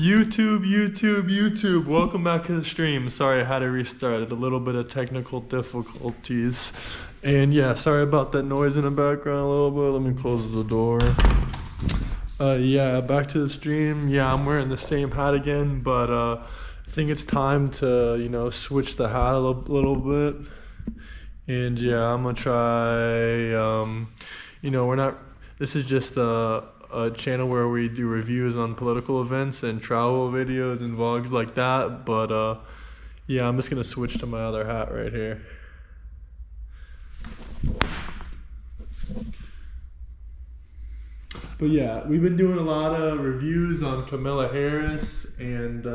YouTube. Welcome back to the stream. Sorry, I had to restart it. A little bit of technical difficulties. And yeah, sorry about that noise in the background a little bit. Let me close the door. Yeah, back to the stream. Yeah, I'm wearing the same hat again, but I think it's time to, switch the hat a little bit. And yeah, I'm gonna try, this is just a channel where we do reviews on political events and travel videos and vlogs like that, but yeah, I'm just gonna switch to my other hat right here. But yeah, we've been doing a lot of reviews on Kamala Harris and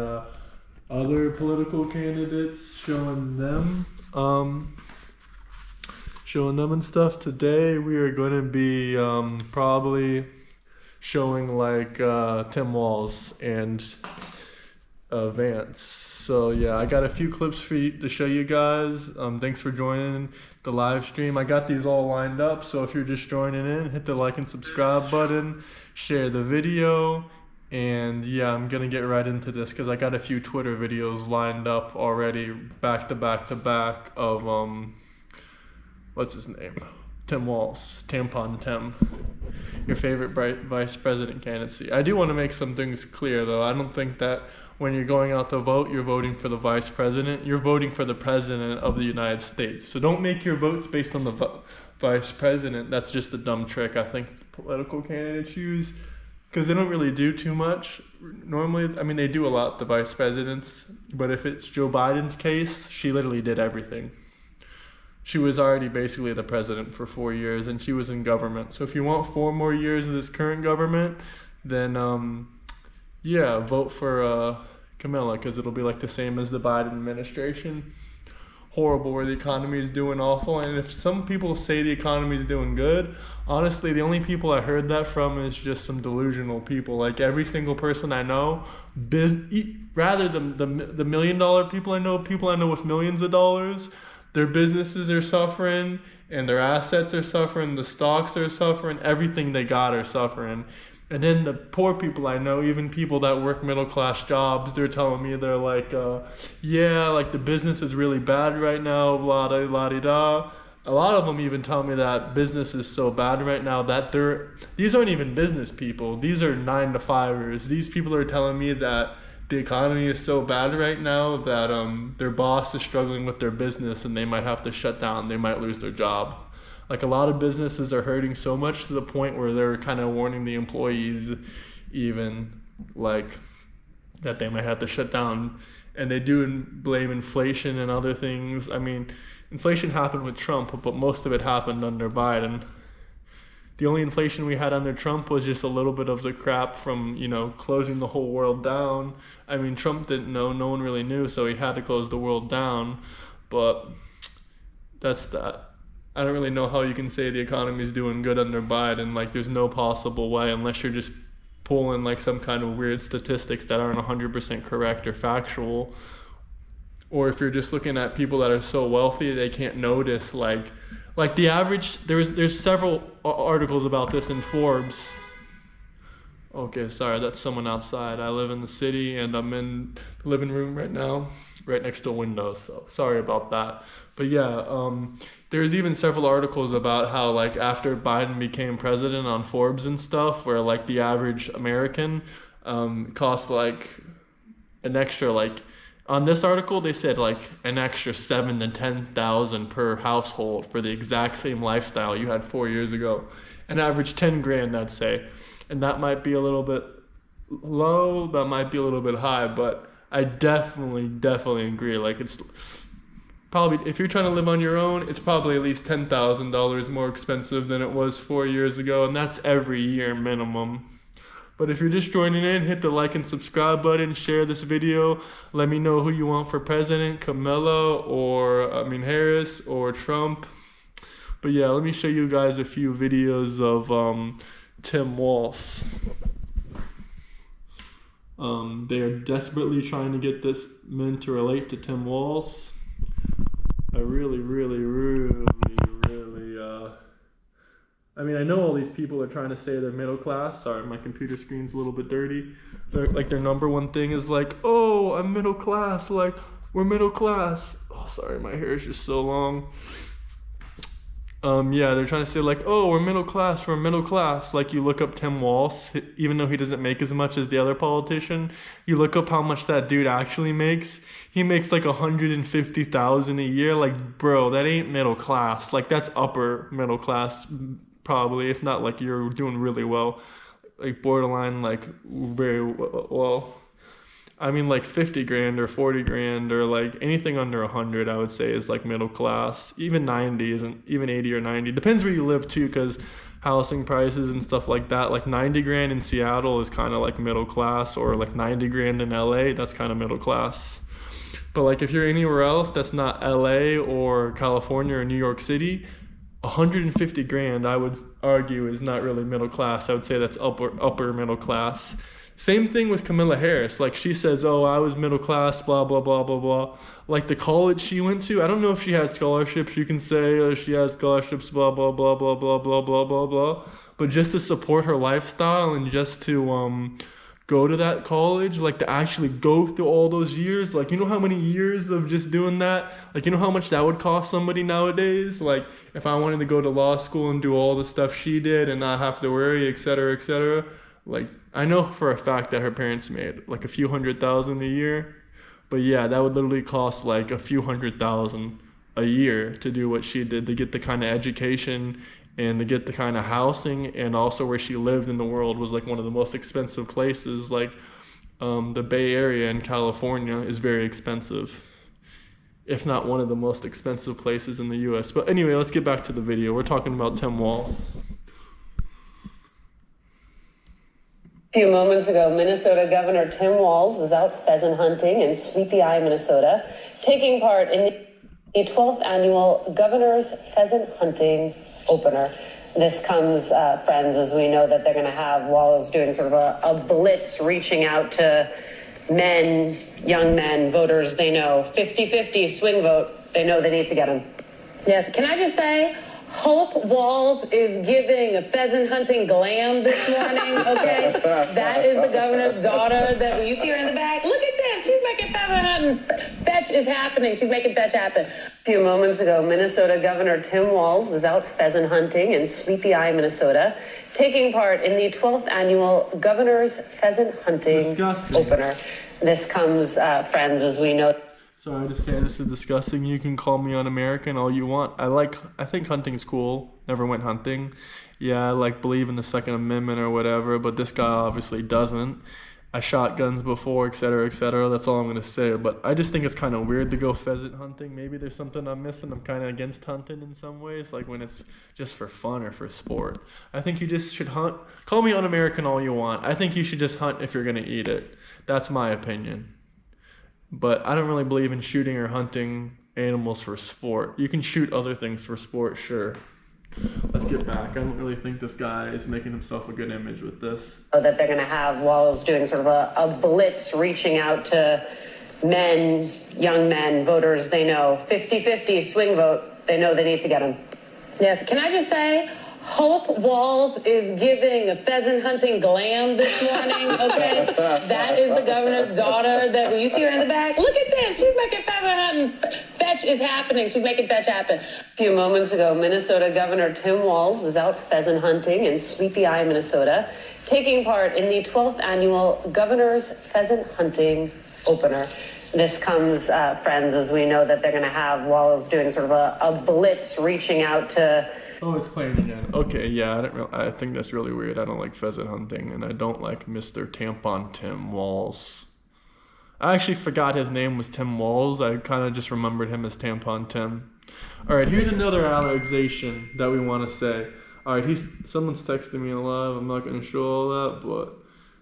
other political candidates, showing them and stuff. Today we are going to be probably showing like Tim Walz and Vance. So yeah, I got a few clips for you to show you guys. Thanks for joining the live stream. I got these all lined up, so if you're just joining in, hit the like and subscribe button, share the video, and yeah, I'm gonna get right into this because I got a few Twitter videos lined up already, back to back of what's his name? Tim Walz, Tampon Tim, your favorite vice president candidacy. I do want to make some things clear though. I don't think that when you're going out to vote, you're voting for the vice president. You're voting for the president of the United States. So don't make your votes based on the vice president. That's just a dumb trick I think political candidates use, because they don't really do too much. Normally, I mean, they do a lot, the vice presidents, but if it's Joe Biden's case, she literally did everything. She was already basically the president for 4 years, and she was in government. So if you want 4 more years of this current government, then yeah, vote for Kamala, because it'll be like the same as the Biden administration. Horrible, where the economy is doing awful. And if some people say the economy is doing good, honestly, the only people I heard that from is just some delusional people. Like every single person I know, rather than the $1 million people I know with millions of dollars, their businesses are suffering and their assets are suffering, the stocks are suffering, everything they got are suffering. And then the poor people I know, even people that work middle class jobs, they're telling me, they're like, yeah, like the business is really bad right now, blah, da, blah, da, da. A lot of them even tell me that business is so bad right now that these aren't even business people. These are 9-to-5ers. These people are telling me that the economy is so bad right now that their boss is struggling with their business and they might have to shut down. They might lose their job. Like a lot of businesses are hurting so much to the point where they're kind of warning the employees even like that they might have to shut down. And they do blame inflation and other things. I mean, inflation happened with Trump, but most of it happened under Biden. The only inflation we had under Trump was just a little bit of the crap from, closing the whole world down. I mean, Trump didn't know, no one really knew, so he had to close the world down. But that's that. I don't really know how you can say the economy is doing good under Biden. Like, there's no possible way unless you're just pulling like some kind of weird statistics that aren't 100% correct or factual. Or if you're just looking at people that are so wealthy they can't notice like the average. There's several articles about this in Forbes. Okay, sorry, that's someone outside. I live in the city and I'm in the living room right now, right next to a window, so sorry about that. But yeah, there's even several articles about how like after Biden became president on Forbes and stuff, where like the average American cost like an extra, like on this article they said like an extra $7,000 to $10,000 per household for the exact same lifestyle you had 4 years ago. An average 10 grand, I'd say. And that might be a little bit low, that might be a little bit high, but I definitely agree. Like it's probably, if you're trying to live on your own, it's probably at least $10,000 more expensive than it was 4 years ago, and that's every year minimum. But if you're just joining in, hit the like and subscribe button, share this video, let me know who you want for president, Kamala or Harris or Trump. But yeah, let me show you guys a few videos of Tim Walz. They are desperately trying to get this men to relate to Tim Walz. I I mean, I know all these people are trying to say they're middle class. Sorry, my computer screen's a little bit dirty. Like their number one thing is like, oh, I'm middle class. Like, we're middle class. Oh, sorry, my hair is just so long. Yeah, they're trying to say like, oh, we're middle class. We're middle class. Like you look up Tim Walz, even though he doesn't make as much as the other politician, you look up how much that dude actually makes. He makes like $150,000 a year. Like, bro, that ain't middle class. Like that's upper middle class. Probably, if not like you're doing really well, like borderline, like very well. I mean, like 50 grand or 40 grand or like anything under 100, I would say is like middle class. Even 90 isn't, even 80 or 90. Depends where you live too, because housing prices and stuff like that. Like 90 grand in Seattle is kind of like middle class, or like 90 grand in LA, that's kind of middle class. But like if you're anywhere else that's not LA or California or New York City, 150 grand, I would argue, is not really middle class. I would say that's upper middle class. Same thing with Kamala Harris. Like she says, oh, I was middle class, blah, blah, blah, blah, blah. Like the college she went to, I don't know if she had scholarships. You can say she has scholarships, blah, blah, blah, blah, blah, blah, blah, blah, blah. But just to support her lifestyle and just to go to that college, like to actually go through all those years, like you know how many years of just doing that, like you know how much that would cost somebody nowadays. Like if I wanted to go to law school and do all the stuff she did and not have to worry, etc., like I know for a fact that her parents made like a few $100,000 a year. But yeah, that would literally cost like a few $100,000 a year to do what she did, to get the kind of education and to get the kind of housing, and also where she lived in the world was like one of the most expensive places. Like the Bay Area in California is very expensive, if not one of the most expensive places in the US. But anyway, let's get back to the video. We're talking about Tim Walz. A few moments ago, Minnesota Governor Tim Walz was out pheasant hunting in Sleepy Eye, Minnesota, taking part in the 12th annual Governor's Pheasant Hunting Opener. This comes, friends, as we know that they're going to have Walz doing sort of a blitz, reaching out to men, young men, voters they know, 50-50 swing vote. They know they need to get them. Yes, can I just say, Hope Walz is giving a pheasant hunting glam this morning, okay? That is the governor's daughter that you see her in the back. Look at this, she's making pheasant hunting. Fetch is happening, she's making fetch happen. A few moments ago, Minnesota Governor Tim Walz was out pheasant hunting in Sleepy Eye, Minnesota, taking part in the 12th annual Governor's Pheasant Hunting Opener. This comes, friends, as we know. Sorry to say this is disgusting. You can call me un-American all you want. I think hunting's cool. Never went hunting. Yeah, I like believe in the Second Amendment or whatever, but this guy obviously doesn't. I shot guns before, etc., etc. That's all I'm going to say. But I just think it's kind of weird to go pheasant hunting. Maybe there's something I'm missing. I'm kind of against hunting in some ways, like when it's just for fun or for sport. I think you just should hunt. Call me un-American all you want. I think you should just hunt if you're going to eat it. That's my opinion. But I don't really believe in shooting or hunting animals for sport. You can shoot other things for sport, sure. Let's get back. I don't really think this guy is making himself a good image with this. That they're going to have Walz doing sort of a blitz, reaching out to men, young men, voters they know, 50-50 swing vote. They know they need to get them. Yes, can I just say, Hope Walz is giving a pheasant hunting glam this morning, okay? That is the governor's daughter that you see her in the back. Look at this, she's making pheasant hunting. Fetch is happening, she's making fetch happen. A few moments ago, Minnesota Governor Tim Walz was out pheasant hunting in Sleepy Eye, Minnesota, taking part in the 12th annual Governor's Pheasant Hunting Opener. This comes, friends, as we know that they're going to have Walz doing sort of a blitz, reaching out to... Oh, it's playing again. Okay, yeah, I think that's really weird. I don't like pheasant hunting, and I don't like Mr. Tampon Tim Walz. I actually forgot his name was Tim Walz. I kind of just remembered him as Tampon Tim. All right, here's another allegation that we want to say. All right, someone's texting me live. I'm not going to show all that, but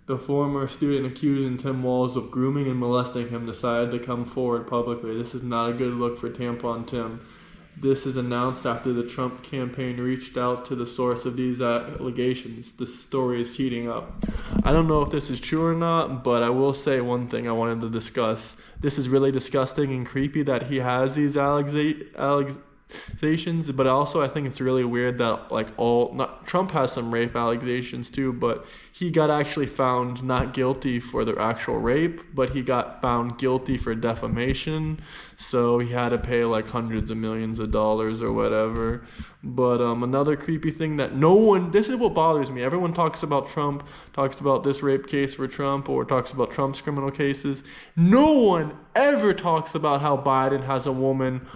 the former student accusing Tim Walz of grooming and molesting him decided to come forward publicly. This is not a good look for Tampon Tim. This is announced after the Trump campaign reached out to the source of these allegations. The story is heating up. I don't know if this is true or not, but I will say one thing I wanted to discuss. This is really disgusting and creepy that he has these accusations, but also I think it's really weird that like Trump has some rape allegations too, but he got actually found not guilty for the actual rape, but he got found guilty for defamation, so he had to pay like hundreds of millions of dollars or whatever. But another creepy thing that this is what bothers me. Everyone talks about Trump, talks about this rape case for Trump, or talks about Trump's criminal cases. No one ever talks about how Biden has a woman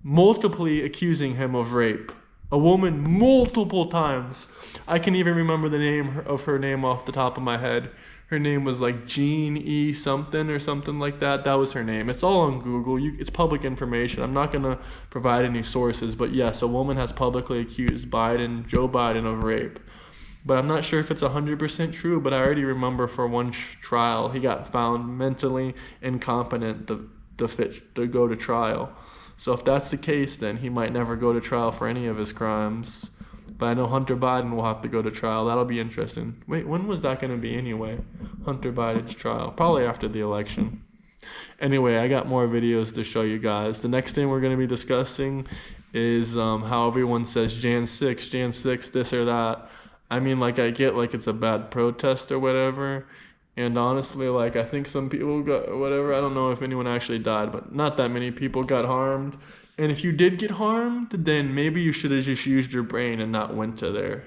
multiply accusing him of rape. A woman multiple times. I can even remember the name of her name off the top of my head. Her name was like Jean E. something or something like that. That was her name. It's all on Google. It's public information. I'm not going to provide any sources. But yes, a woman has publicly accused Joe Biden of rape. But I'm not sure if it's 100% true. But I already remember for one trial, he got found mentally incompetent to go to trial. So if that's the case, then he might never go to trial for any of his crimes. But I know Hunter Biden will have to go to trial. That'll be interesting. Wait, when was that going to be anyway? Hunter Biden's trial. Probably after the election. Anyway, I got more videos to show you guys. The next thing we're going to be discussing is how everyone says Jan 6, this or that. I mean, like, I get like it's a bad protest or whatever. And honestly, like, I think some people got whatever. I don't know if anyone actually died, but not that many people got harmed. And if you did get harmed, then maybe you should have just used your brain and not went to there.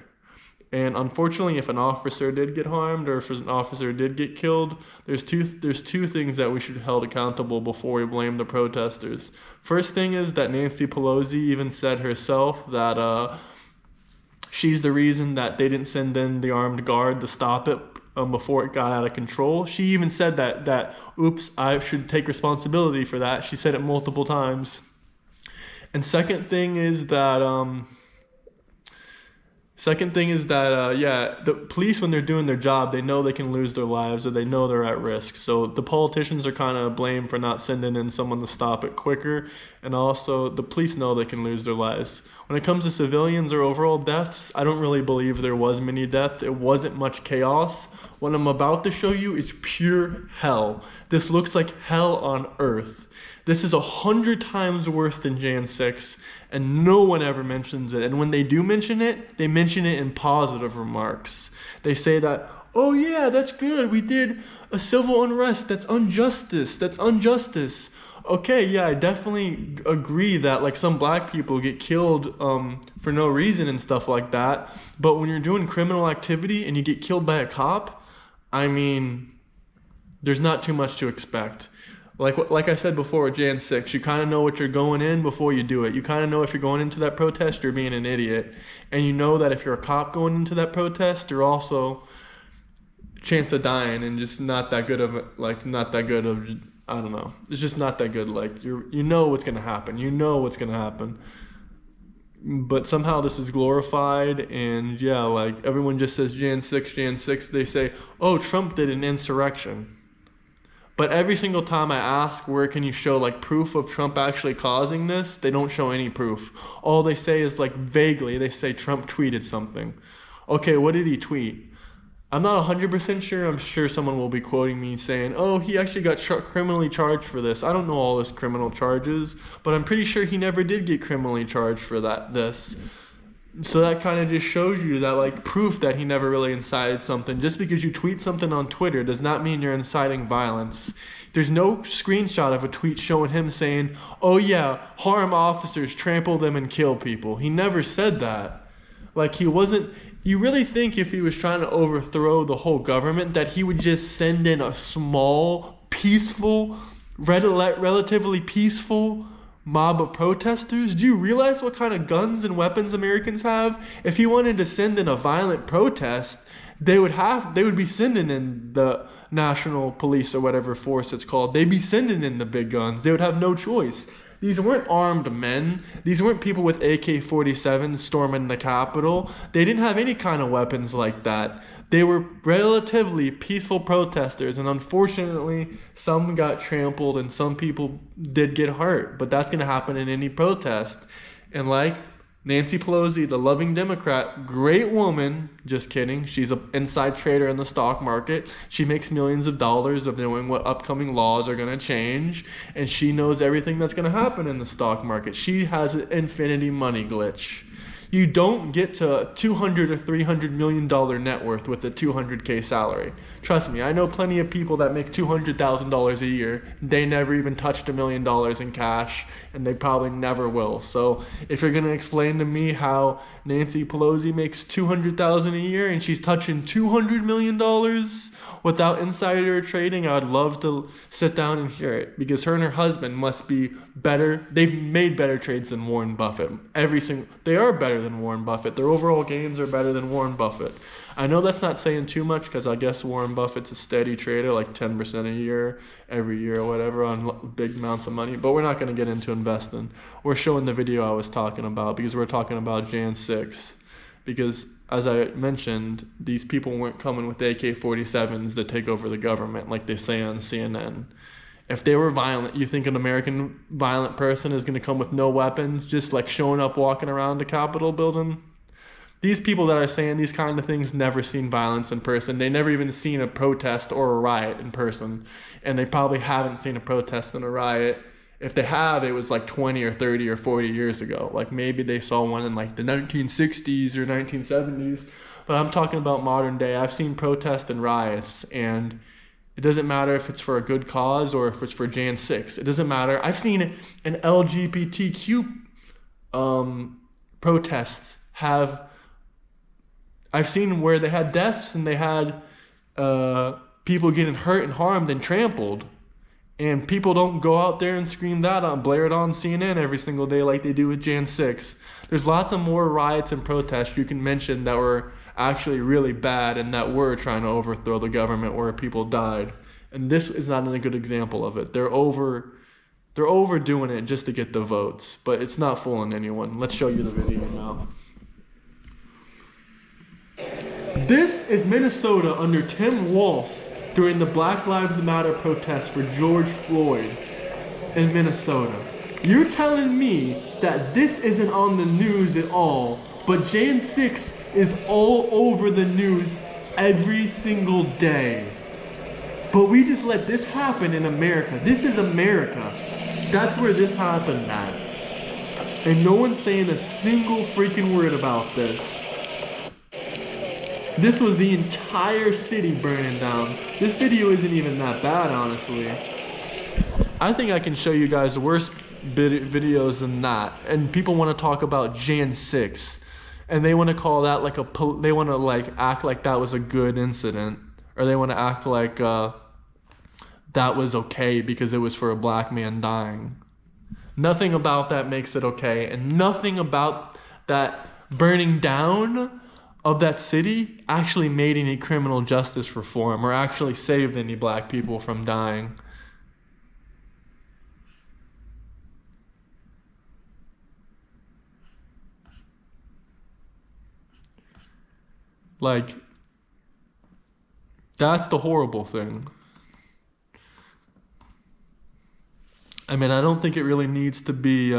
And unfortunately, if an officer did get harmed or if an officer did get killed, there's two things that we should be held accountable before we blame the protesters. First thing is that Nancy Pelosi even said herself that she's the reason that they didn't send in the armed guard to stop it before it got out of control. She even said that oops, I should take responsibility for that. She said it multiple times. And second thing is that the police, when they're doing their job, they know they can lose their lives or they know they're at risk. So the politicians are kind of blamed for not sending in someone to stop it quicker. And also the police know they can lose their lives. When it comes to civilians or overall deaths, I don't really believe there was many deaths. It wasn't much chaos. What I'm about to show you is pure hell. This looks like hell on earth. This is 100 times worse than Jan 6, and no one ever mentions it. And when they do mention it, they mention it in positive remarks. They say that, oh yeah, that's good. We did a civil unrest. That's injustice. Okay, yeah, I definitely agree that like some black people get killed for no reason and stuff like that. But when you're doing criminal activity and you get killed by a cop, I mean, there's not too much to expect. Like I said before, Jan 6, you kind of know what you're going in before you do it. You kind of know if you're going into that protest, you're being an idiot. And you know that if you're a cop going into that protest, you're also chance of dying and just not that good of, I don't know. It's just not that good. Like, you know what's going to happen. But somehow this is glorified, and yeah, like everyone just says Jan 6. They say, oh, Trump did an insurrection. But every single time I ask, where can you show like proof of Trump actually causing this? They don't show any proof. All they say is like vaguely, they say Trump tweeted something. Okay, what did he tweet? I'm not 100% sure. I'm sure someone will be quoting me saying, oh, he actually got criminally charged for this. I don't know all his criminal charges, but I'm pretty sure he never did get criminally charged for this. So that kind of just shows you that like proof that he never really incited something. Just because you tweet something on Twitter does not mean you're inciting violence. There's no screenshot of a tweet showing him saying, oh yeah, harm officers, trample them and kill people. He never said that. Like he wasn't, you really think if he was trying to overthrow the whole government that he would just send in a small, peaceful, relatively peaceful mob of protesters? Do you realize what kind of guns and weapons Americans have? If he wanted to send in a violent protest, they would be sending in the national police or whatever force it's called. They'd be sending in the big guns. They would have no choice. These weren't armed men. These weren't people with AK-47s storming the Capitol. They didn't have any kind of weapons like that. They were relatively peaceful protesters, and unfortunately, some got trampled and some people did get hurt. But that's going to happen in any protest. And like Nancy Pelosi, the loving Democrat, great woman, just kidding. She's an inside trader in the stock market. She makes millions of dollars of knowing what upcoming laws are going to change, and she knows everything that's going to happen in the stock market. She has an infinity money glitch. You don't get to $200 or $300 million net worth with a $200K salary. Trust me, I know plenty of people that make $200,000 a year. They never even touched $1 million in cash, and they probably never will. So if you're gonna explain to me how Nancy Pelosi makes $200,000 a year and she's touching $200 million without insider trading, I would love to sit down and hear it, because her and her husband must be better. They've made better trades than Warren Buffett. They are better than Warren Buffett. Their overall gains are better than Warren Buffett. I know that's not saying too much, because I guess Warren Buffett's a steady trader, like 10% a year, every year or whatever, on big amounts of money. But we're not going to get into investing. We're showing the video I was talking about, because we're talking about Jan 6. Because, as I mentioned, these people weren't coming with AK-47s to take over the government like they say on CNN. If they were violent, you think an American violent person is going to come with no weapons, just like showing up, walking around the Capitol building? These people that are saying these kind of things never seen violence in person. They never even seen a protest or a riot in person. And they probably haven't seen a protest and a riot. If they have, it was like 20 or 30 or 40 years ago. Like maybe they saw one in like the 1960s or 1970s. But I'm talking about modern day. I've seen protests and riots, and it doesn't matter if it's for a good cause or if it's for Jan 6. It doesn't matter. I've seen an LGBTQ protest I've seen where they had deaths and they had people getting hurt and harmed and trampled. And people don't go out there and scream that on, blare it on CNN every single day like they do with Jan 6. There's lots of more riots and protests you can mention that were actually really bad and that were trying to overthrow the government where people died. And this is not a good example of it. They're overdoing it just to get the votes, but it's not fooling anyone. Let's show you the video now. This is Minnesota under Tim Walz during the Black Lives Matter protest for George Floyd in Minnesota. You're telling me that this isn't on the news at all, but Jan 6 is all over the news every single day. But we just let this happen in America. This is America. That's where this happened at. And no one's saying a single freaking word about this. This was the entire city burning down. This video isn't even that bad, honestly. I think I can show you guys worse videos than that. And people want to talk about Jan 6. And they want to call that like they want to like act like that was a good incident. Or they want to act like that was okay because it was for a black man dying. Nothing about that makes it okay. And nothing about that burning down of that city actually made any criminal justice reform or actually saved any black people from dying. Like, that's the horrible thing. I mean, I don't think it really needs to be,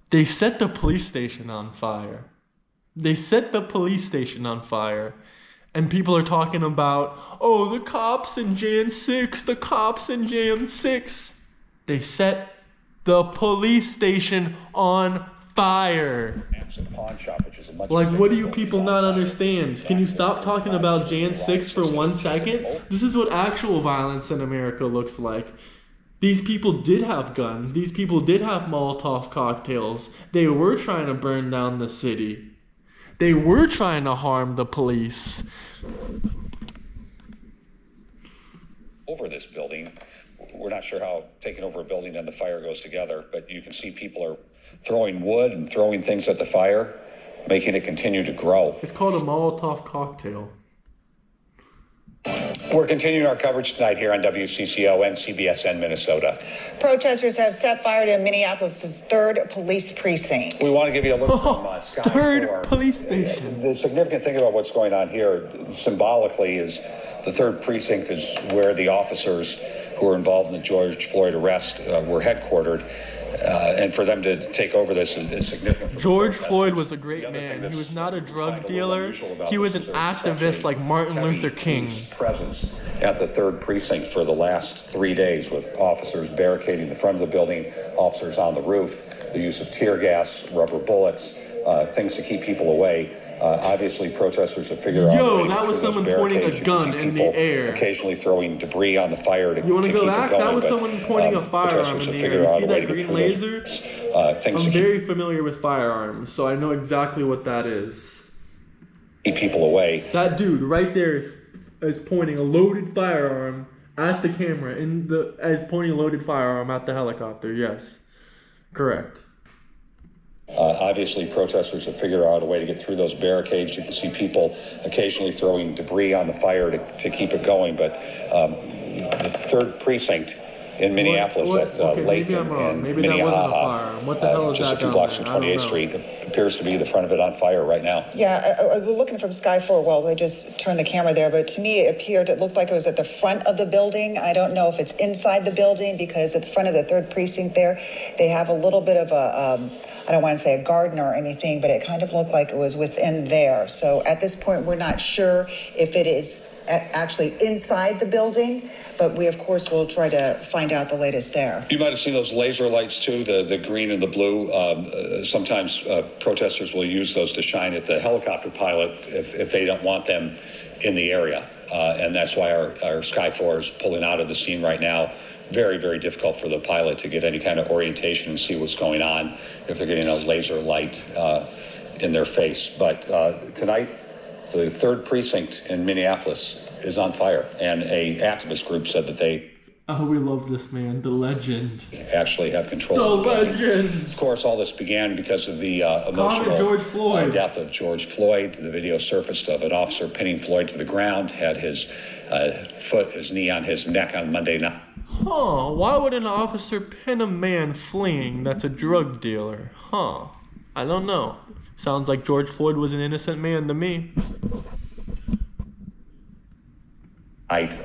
they set the police station on fire. They set the police station on fire. And people are talking about, oh, the cops in Jan 6, the cops in Jan 6. They set the police station on fire. Pawn shop, which is a much like, what do you people not understand? Can you stop talking about Jan 6 for 1 second? This is what actual violence in America looks like. These people did have guns. These people did have Molotov cocktails. They were trying to burn down the city. They were trying to harm the police. Over this building, we're not sure how taking over a building and the fire goes together, but you can see people are throwing wood and throwing things at the fire, making it continue to grow. It's called a Molotov cocktail. We're continuing our coverage tonight here on WCCO and CBSN Minnesota. Protesters have set fire to Minneapolis' third police precinct. We want to give you a look from Sky third 4. police station. The significant thing about what's going on here, symbolically, is the third precinct is where the officers who were involved in the George Floyd arrest were headquartered. And for them to take over this is significant. George Floyd was a great man. He was not a drug dealer. He was an activist like Martin Luther King. Presence at the 3rd precinct for the last 3 days, with officers barricading the front of the building, officers on the roof, the use of tear gas, rubber bullets, things to keep people away. Obviously, protesters have figured out. Yo, that was someone pointing a gun in the air. Occasionally throwing debris on the fire to, you want to go keep back? it going, that was but, someone pointing a firearm in the air. You see that green laser? I'm very familiar with firearms, so I know exactly what that is. Keep people away. That dude right there is pointing a loaded firearm at the camera, as pointing a loaded firearm at the helicopter. Yes, correct. Obviously, protesters have figured out a way to get through those barricades. You can see people occasionally throwing debris on the fire to keep it going. But the 3rd precinct in Minneapolis at Lake and maybe that wasn't a firearm. What the hell is just that? a few blocks from 28th Street, appears to be the front of it on fire right now. Yeah, we're looking from Sky 4. Well, they just turned the camera there, but to me it looked like it was at the front of the building. I don't know if it's inside the building, because at the front of the 3rd precinct there, they have a little bit of a, I don't want to say a garden or anything, but it kind of looked like it was within there. So at this point, we're not sure if it is actually inside the building, but we, of course, will try to find out the latest there. You might have seen those laser lights, too, the green and the blue. Sometimes protesters will use those to shine at the helicopter pilot if they don't want them in the area. And that's why our Sky 4 is pulling out of the scene right now. Very, very difficult for the pilot to get any kind of orientation and see what's going on if they're getting a laser light in their face. But tonight, the 3rd precinct in Minneapolis is on fire, and a activist group said that they we love this man, the legend. Actually have control. The legend. Of course, all this began because of the emotional death of George Floyd. The video surfaced of an officer pinning Floyd to the ground, had his his knee on his neck on Monday night. Huh, why would an officer pin a man fleeing that's a drug dealer? Huh, I don't know. Sounds like George Floyd was an innocent man to me.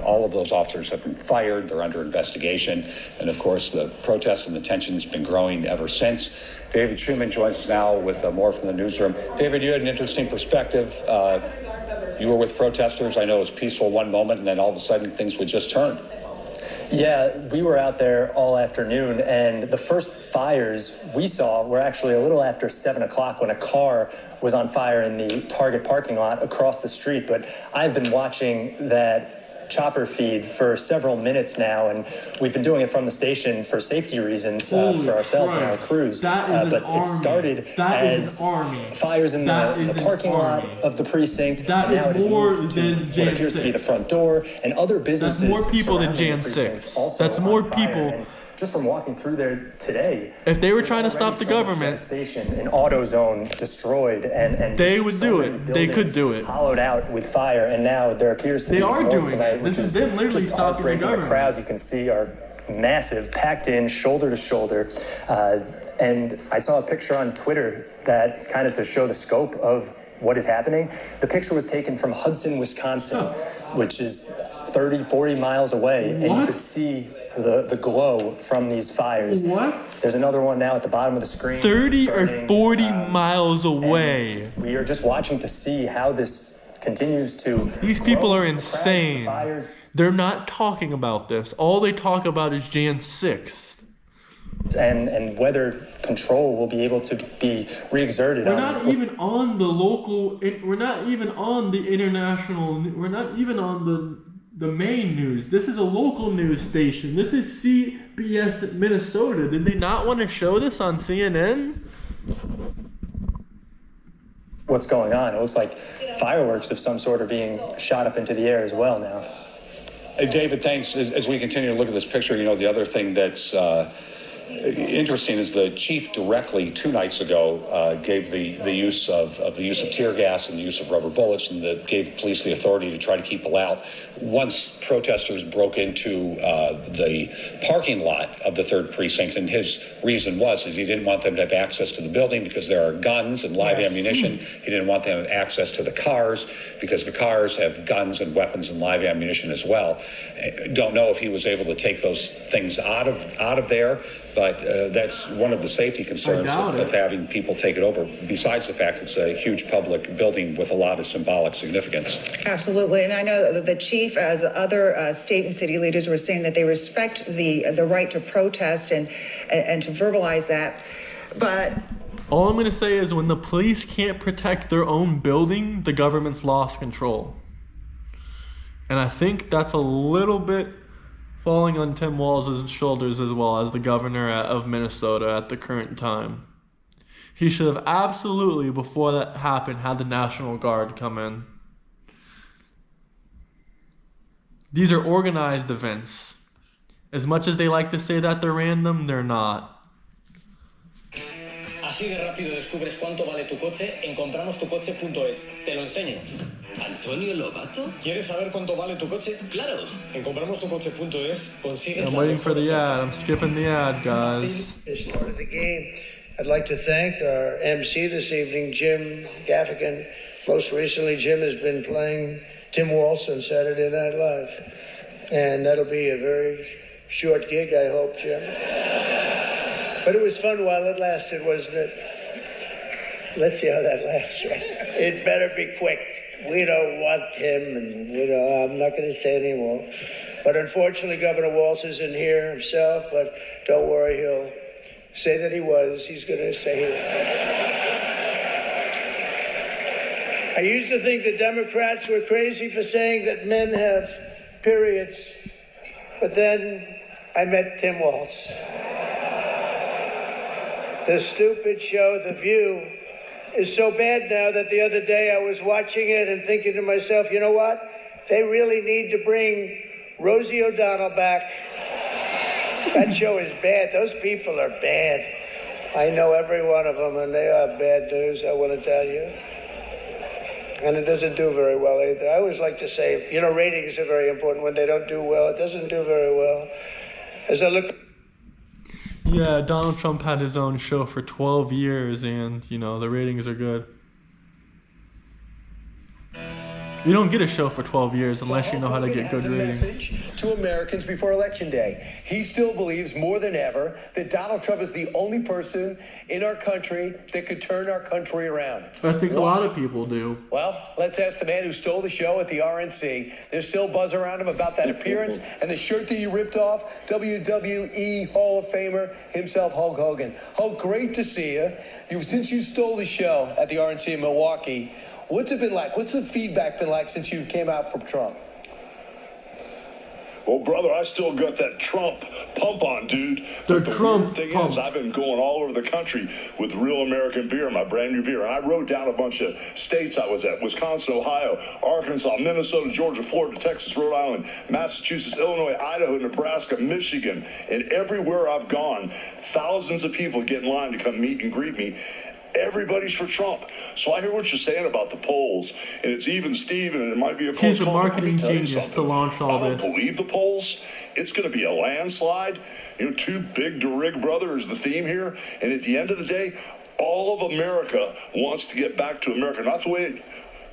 All of those officers have been fired. They're under investigation. And of course, the protest and the tension has been growing ever since. David Schuman joins us now with more from the newsroom. David, you had an interesting perspective. You were with protesters. I know it was peaceful one moment, and then all of a sudden things would just turn. Yeah, we were out there all afternoon, and the first fires we saw were actually a little after 7 o'clock, when a car was on fire in the Target parking lot across the street. But I've been watching that chopper feed for several minutes now, and we've been doing it from the station for safety reasons for ourselves and our crews. But it started as fires in the parking lot of the precinct. Now it is moved to what appears to be the front door, and other businesses. That's more people than Jan 6. That's more people. Just from walking through there today, if they were trying to stop the government, station, an auto zone destroyed, and they would do it. They could do it. Hollowed out with fire, and now there appears to be more tonight, which is just heartbreaking. The crowds you can see are massive, packed in, shoulder to shoulder. And I saw a picture on Twitter that kind of to show the scope of what is happening. The picture was taken from Hudson, Wisconsin, which is 30, 40 miles away, and you could see the glow from these fires. There's another one now at the bottom of the screen. 30 or 40 miles away. We are just watching to see how this continues to. These people are insane. They're not talking about this. All they talk about is Jan 6th. And whether control will be able to be re-exerted. We're not even on the local. We're not even on the international. We're not even on the main news. This is a local news station. This is CBS Minnesota. Did they not want to show this on CNN? What's going on? It looks like fireworks of some sort are being shot up into the air as well now. Hey, David, thanks. As we continue to look at this picture, the other thing that's interesting is the chief directly 2 nights ago gave the use of tear gas and the use of rubber bullets, and gave police the authority to try to keep people out. Once protesters broke into the parking lot of the 3rd precinct, and his reason was that he didn't want them to have access to the building because there are guns and live ammunition. He didn't want them to have access to the cars because the cars have guns and weapons and live ammunition as well. Don't know if he was able to take those things out of there. But that's one of the safety concerns of having people take it over, besides the fact it's a huge public building with a lot of symbolic significance. Absolutely. And I know that the chief, as other state and city leaders, were saying that they respect the right to protest and to verbalize that. But all I'm going to say is when the police can't protect their own building, the government's lost control. And I think that's a little bit falling on Tim Walz's shoulders as well as the governor of Minnesota at the current time. He should have absolutely, before that happened, had the National Guard come in. These are organized events. As much as they like to say that they're random, they're not. Así de rápido descubres cuánto vale tu coche en compramostucoche.es. Te lo enseño. ¿Antonio Lobato? ¿Quieres saber cuánto vale tu coche? Claro. En compramostucoche.es consigues. I'm waiting for the ad. I'm skipping the ad, guys. As part of the game, I'd like to thank our MC this evening, Jim Gaffigan. Most recently, Jim has been playing Tim Walz on Saturday Night Live. And that'll be a very short gig, I hope, Jim. But it was fun while it lasted, wasn't it? Let's see how that lasts. It better be quick. We don't want him, and I'm not going to say anymore. But unfortunately, Governor Walz isn't here himself, but don't worry, he'll say that he was. He's going to say he was. I used to think the Democrats were crazy for saying that men have periods. But then I met Tim Walz. The stupid show, The View, is so bad now that the other day I was watching it and thinking to myself, you know what? They really need to bring Rosie O'Donnell back. That show is bad. Those people are bad. I know every one of them, and they are bad news, I want to tell you. And it doesn't do very well either. I always like to say, ratings are very important. When they don't do well, it doesn't do very well. As I look... Yeah, Donald Trump had his own show for 12 years, and, the ratings are good. You don't get a show for 12 years unless you know how to get good ratings. Message to Americans before Election Day. He still believes more than ever that Donald Trump is the only person in our country that could turn our country around. I think a lot of people do. Well, let's ask the man who stole the show at the RNC. There's still buzz around him about that appearance and the shirt that you ripped off. WWE Hall of Famer himself, Hulk Hogan. Hulk, great to see you. Since you stole the show at the RNC in Milwaukee, what's it been like? What's the feedback been like since you came out from Trump? Well, brother, I still got that Trump pump on, dude. The Trump weird thing pump. Is, I've been going all over the country with real American beer, my brand new beer. And I wrote down a bunch of states I was at: Wisconsin, Ohio, Arkansas, Minnesota, Georgia, Florida, Texas, Rhode Island, Massachusetts, Illinois, Idaho, Nebraska, Michigan. And everywhere I've gone, thousands of people get in line to come meet and greet me. Everybody's for Trump. So I hear what you're saying about the polls, and it's even Steven, and it might be a close He's a call. marketing genius to launch all this. I this. don't believe the polls. It's going to be a landslide. Too big to rig, brother, is the theme here. And at the end of the day, all of America wants to get back to America. Not the way it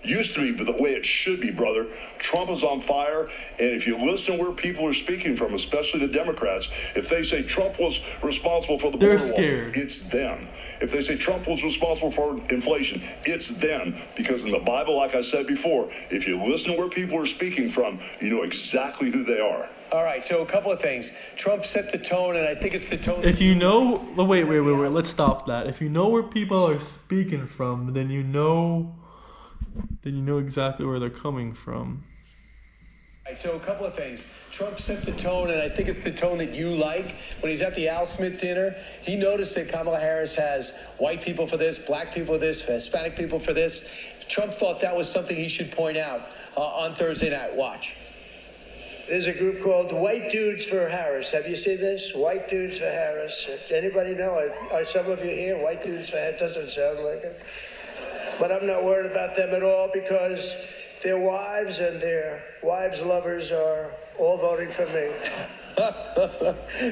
used to be, but the way it should be, brother. Trump is on fire, and if you listen where people are speaking from, especially the Democrats, if they say Trump was responsible for the border wall, it's them. If they say Trump was responsible for inflation, it's them. Because in the Bible, like I said before, if you listen to where people are speaking from, you know exactly who they are. All right, so a couple of things. Trump set the tone, and I think it's the tone. If you know, wait, let's stop that. If you know where people are speaking from, then you know exactly where they're coming from. All right, so a couple of things. Trump set the tone, and I think it's the tone that you like. When he's at the Al Smith dinner, he noticed that Kamala Harris has white people for this, black people for this, Hispanic people for this. Trump thought that was something he should point out on Thursday night. Watch. There's a group called White Dudes for Harris. Have you seen this? White Dudes for Harris. Anybody know? Are some of you here? White Dudes for Harris? Doesn't sound like it. But I'm not worried about them at all because their wives and their wives' lovers are all voting for me.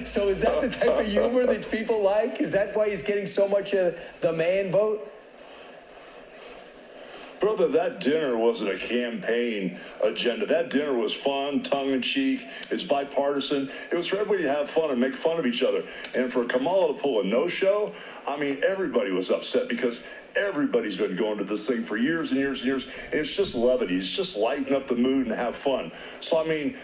So is that the type of humor that people like? Is that why he's getting so much of the man vote? Brother, that dinner wasn't a campaign agenda. That dinner was fun, tongue-in-cheek. It's bipartisan. It was for everybody to have fun and make fun of each other. And for Kamala to pull a no-show, I mean, everybody was upset because everybody's been going to this thing for years and years and years. And it's just levity. It's just lighten up the mood and have fun. So, I mean,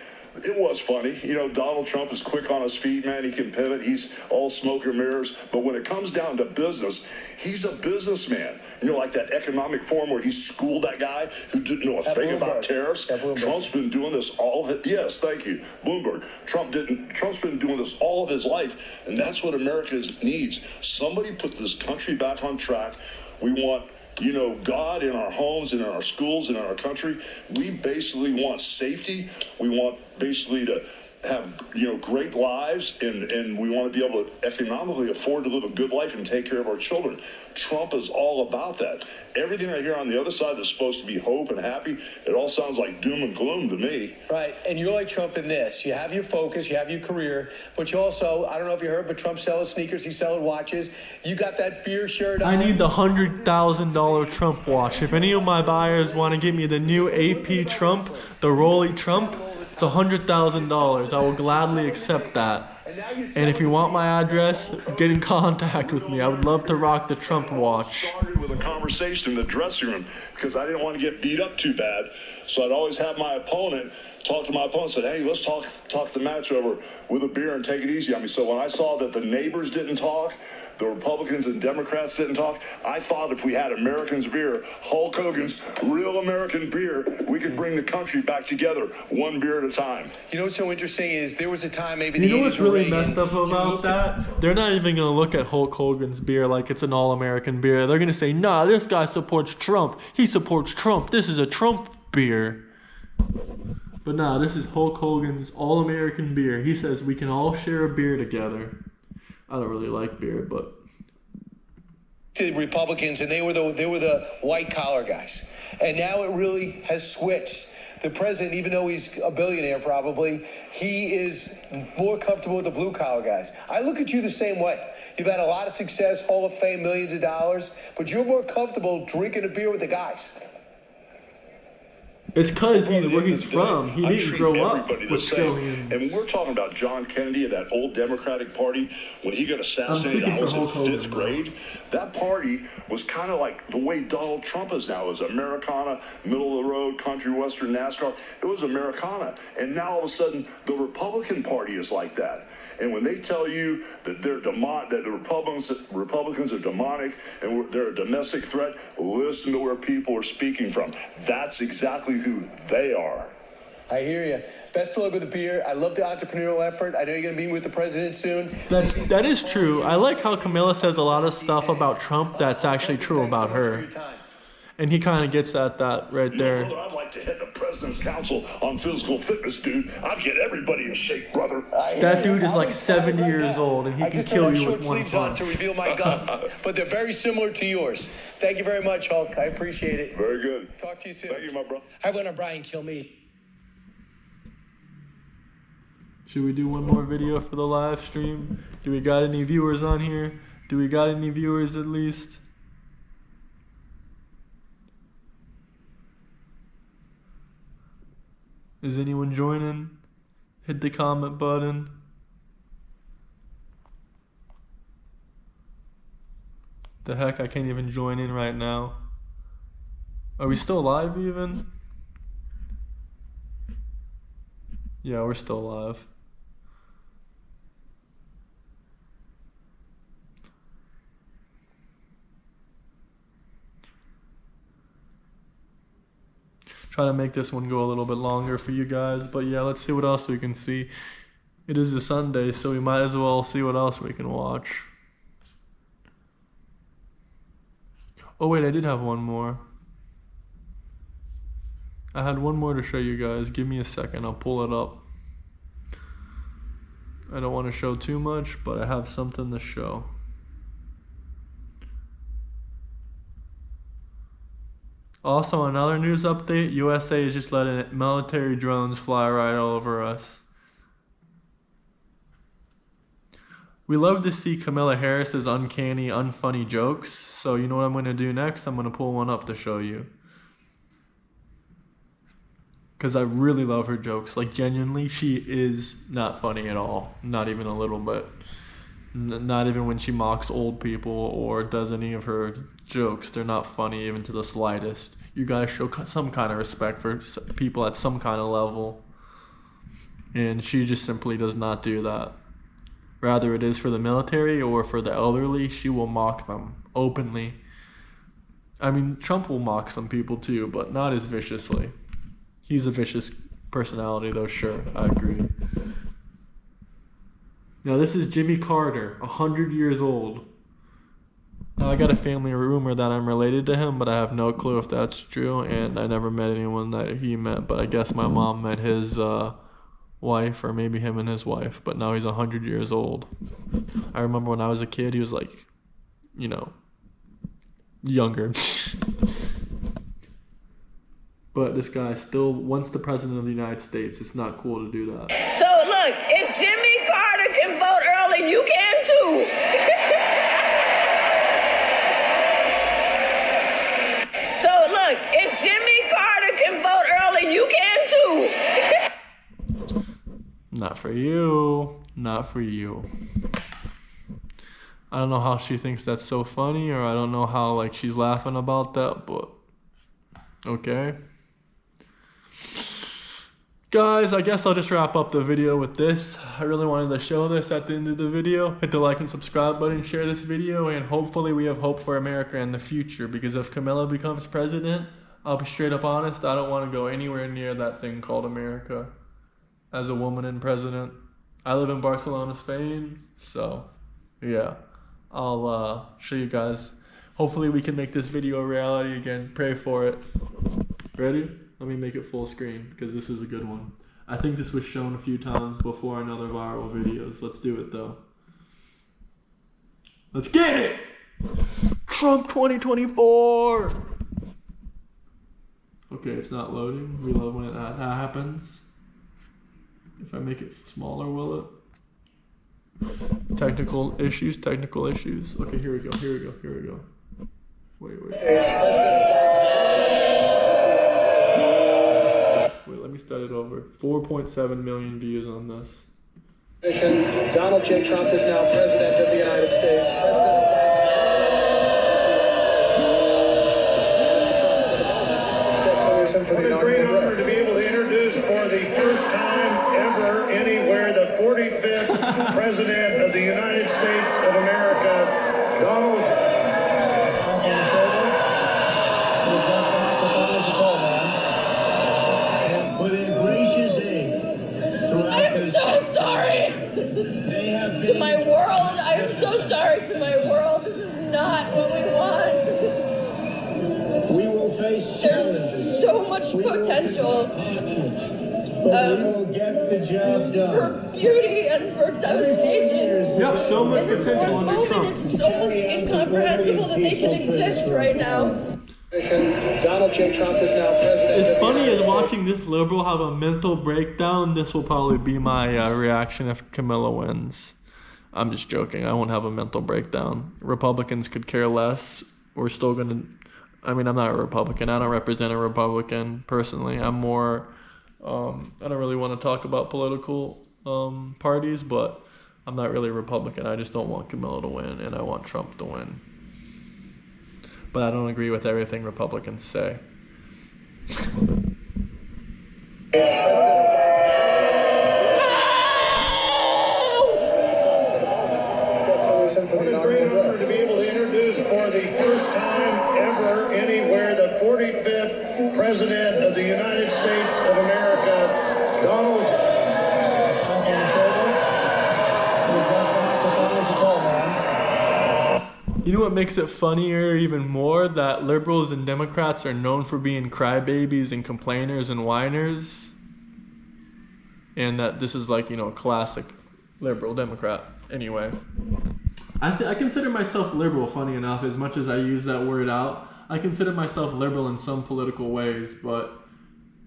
it was funny. You know, Donald Trump is quick on his feet, man. He can pivot. He's all smoke and mirrors. But when it comes down to business, he's a businessman. You know, like that economic forum where he schooled that guy who didn't know a thing about tariffs. Trump's been doing this all of it. Yes, thank you. Bloomberg. Trump's been doing this all of his life. And that's what America needs. Somebody put this country back on track. We want, you know, God in our homes and in our schools and in our country. We basically want safety. We want basically to have, you know, great lives, and we want to be able to economically afford to live a good life and take care of our children. Trump is all about that. Everything I hear on the other side that's supposed to be hope and happy, it all sounds like doom and gloom to me. Right, and you're like Trump in this. You have your focus, you have your career, but you also, I don't know if you heard, but Trump's selling sneakers, he's selling watches. You got that beer shirt on. I need the $100,000 Trump watch. If any of my buyers want to get me the new AP Trump, the Rolly Trump, it's $100,000. I will gladly accept that. And if you want my address, get in contact with me. I would love to rock the Trump watch. Started with a conversation in the dressing room because I didn't want to get beat up too bad. So I'd always have my opponent talk to my opponent, said, hey, let's talk the match over with a beer and take it easy on me. So when I saw that the neighbors didn't talk, the Republicans and Democrats didn't talk, I thought if we had Americans beer, Hulk Hogan's real American beer, we could bring the country back together, one beer at a time. You know what's so interesting is there was a time maybe You know what's really messed up about that? They're not even going to look at Hulk Hogan's beer like it's an all-American beer. They're going to say, nah, this guy supports Trump. He supports Trump. This is a Trump beer. But nah, this is Hulk Hogan's all-American beer. He says we can all share a beer together. I don't really like beer, but to the Republicans, and they were the white collar guys, and now it really has switched. The president, even though he's a billionaire probably, he is more comfortable with the blue collar guys. I look at you the same way. You've had a lot of success, Hall of Fame, millions of dollars, but you're more comfortable drinking a beer with the guys. it's because he's where he's from. He didn't grow up with And when we're talking about John Kennedy of that old Democratic Party, when he got assassinated, I was in fifth grade. That party was kind of like the way Donald Trump is now. It was Americana, middle of the road, country western, NASCAR. It was Americana. And now all of a sudden, the Republican Party is like that. And when they tell you that that the Republicans are demonic and they're a domestic threat, listen to where people are speaking from. That's exactly who they are. I hear you. Best of luck with the beer. I love the entrepreneurial effort. I know you're going to be with the president soon. That is true. I like how Camilla says a lot of stuff about Trump that's actually true about her. And he kind of gets at that right there. Brother, I'd like to head the President's Council on Physical Fitness, dude. I'd get everybody in shape, brother. That dude is like 70 years old, and he can kill you with one punch. I just have short sleeves on to reveal my guns, but they're very similar to yours. Thank you very much, Hulk. I appreciate it. Very good. Talk to you soon. Thank you, my bro. I went on Brian Kilmeade. Should we do one more video for the live stream? Do we got any viewers on here? Do we got any viewers at least? Is anyone joining? Hit the comment button. The heck, I can't even join in right now. Are we still live even? Yeah, we're still live. Try to make this one go a little bit longer for you guys, but yeah, let's see what else we can see. It is a Sunday, so we might as well see what else we can watch. Oh wait, I did have one more. I had one more to show you guys. Give me a second, I'll pull it up. I don't want to show too much, but I have something to show. Also, another news update, USA is just letting military drones fly right all over us. We love to see Kamala Harris's uncanny, unfunny jokes, so you know what I'm going to do next? I'm going to pull one up to show you. because I really love her jokes. Like, genuinely, she is not funny at all. Not even a little bit. Not even when she mocks old people or does any of her jokes. They're not funny even to the slightest. You gotta show some kind of respect for people at some kind of level. And she just simply does not do that. Rather it is for the military or for the elderly, she will mock them openly. I mean, Trump will mock some people too, but not as viciously. He's a vicious personality though, sure, I agree. Now this is Jimmy Carter, 100 years old. Now I got a family rumor that I'm related to him, but I have no clue if that's true, and I never met anyone that he met, but I guess my mom met his wife, or maybe him and his wife, but now he's 100 years old. I remember when I was a kid, he was like, you know, younger. But this guy still, once the president of the United States, it's not cool to do that. So look, if Jimmy Carter can vote early, you can too. So look, if Jimmy Carter can vote early, you can too. Not for you. Not for you. I don't know how she thinks that's so funny, or I don't know how like she's laughing about that, but okay. Guys, I guess I'll just wrap up the video with this. I really wanted to show this at the end of the video. Hit the like and subscribe button, share this video, and hopefully we have hope for America in the future, because if Camilla becomes president, I'll be straight up honest, I don't want to go anywhere near that thing called America. As a woman and president. I live in Barcelona, Spain, so yeah. I'll show you guys. Hopefully we can make this video a reality again. Pray for it. Ready? Let me make it full screen, because this is a good one. I think this was shown a few times before in other viral videos. Let's do it though. Let's get it! Trump 2024! Okay, it's not loading. We love when that happens. If I make it smaller, will it? Technical issues. Okay, here we go. Wait, let me start it over. 4.7 million views on this. Donald J. Trump is now president of the United States. What a great honor to be able to introduce for the first time ever anywhere the 45th President of the United States of America, Donald. With a gracious aid. I'm so sorry to my world. I'm so sorry to my world. This is not what we want. We will face There's so much potential we will get the job done. for beauty and for devastation. Yep, so much In this potential one under moment, Trump. it's just almost incomprehensible that they can exist right now. Donald J. Trump is now president. As funny as watching this liberal have a mental breakdown, this will probably be my reaction if Camilla wins. I'm just joking. I won't have a mental breakdown. Republicans could care less. We're still going to... I mean, I'm not a Republican. I don't represent a Republican personally. I'm more... I don't really want to talk about political parties, but I'm not really Republican. I just don't want Camilla to win, and I want Trump to win. But I don't agree with everything Republicans say. What a great honor to be able to introduce for the first time ever anywhere the 45th President of the United States of America, Donald. You know what makes it funnier even more? That liberals and Democrats are known for being crybabies and complainers and whiners. And that this is like, you know, a classic liberal Democrat. Anyway. I consider myself liberal, funny enough, as much as I use that word out. I consider myself liberal in some political ways, but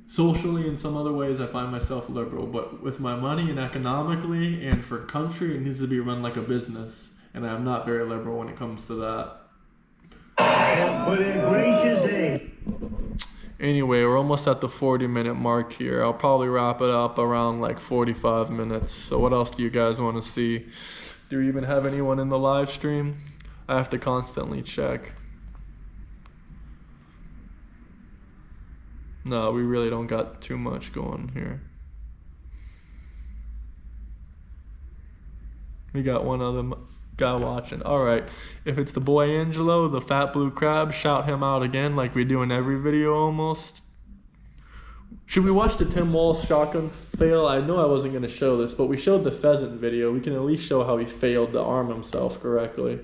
socially in some other ways I find myself liberal. But with my money and economically and for country, it needs to be run like a business. And I'm not very liberal when it comes to that. With a gracious aid. Anyway, we're almost at the 40-minute mark here. I'll probably wrap it up around like 45 minutes. So what else do you guys want to see? Do we even have anyone in the live stream? I have to constantly check. No, we really don't got too much going here. We got one other guy watching. All right, if it's the boy Angelo, the fat blue crab, shout him out again like we do in every video almost. Should we watch the Tim Walz shotgun fail? I know I wasn't going to show this, but we showed the pheasant video. We can at least show how he failed to arm himself correctly.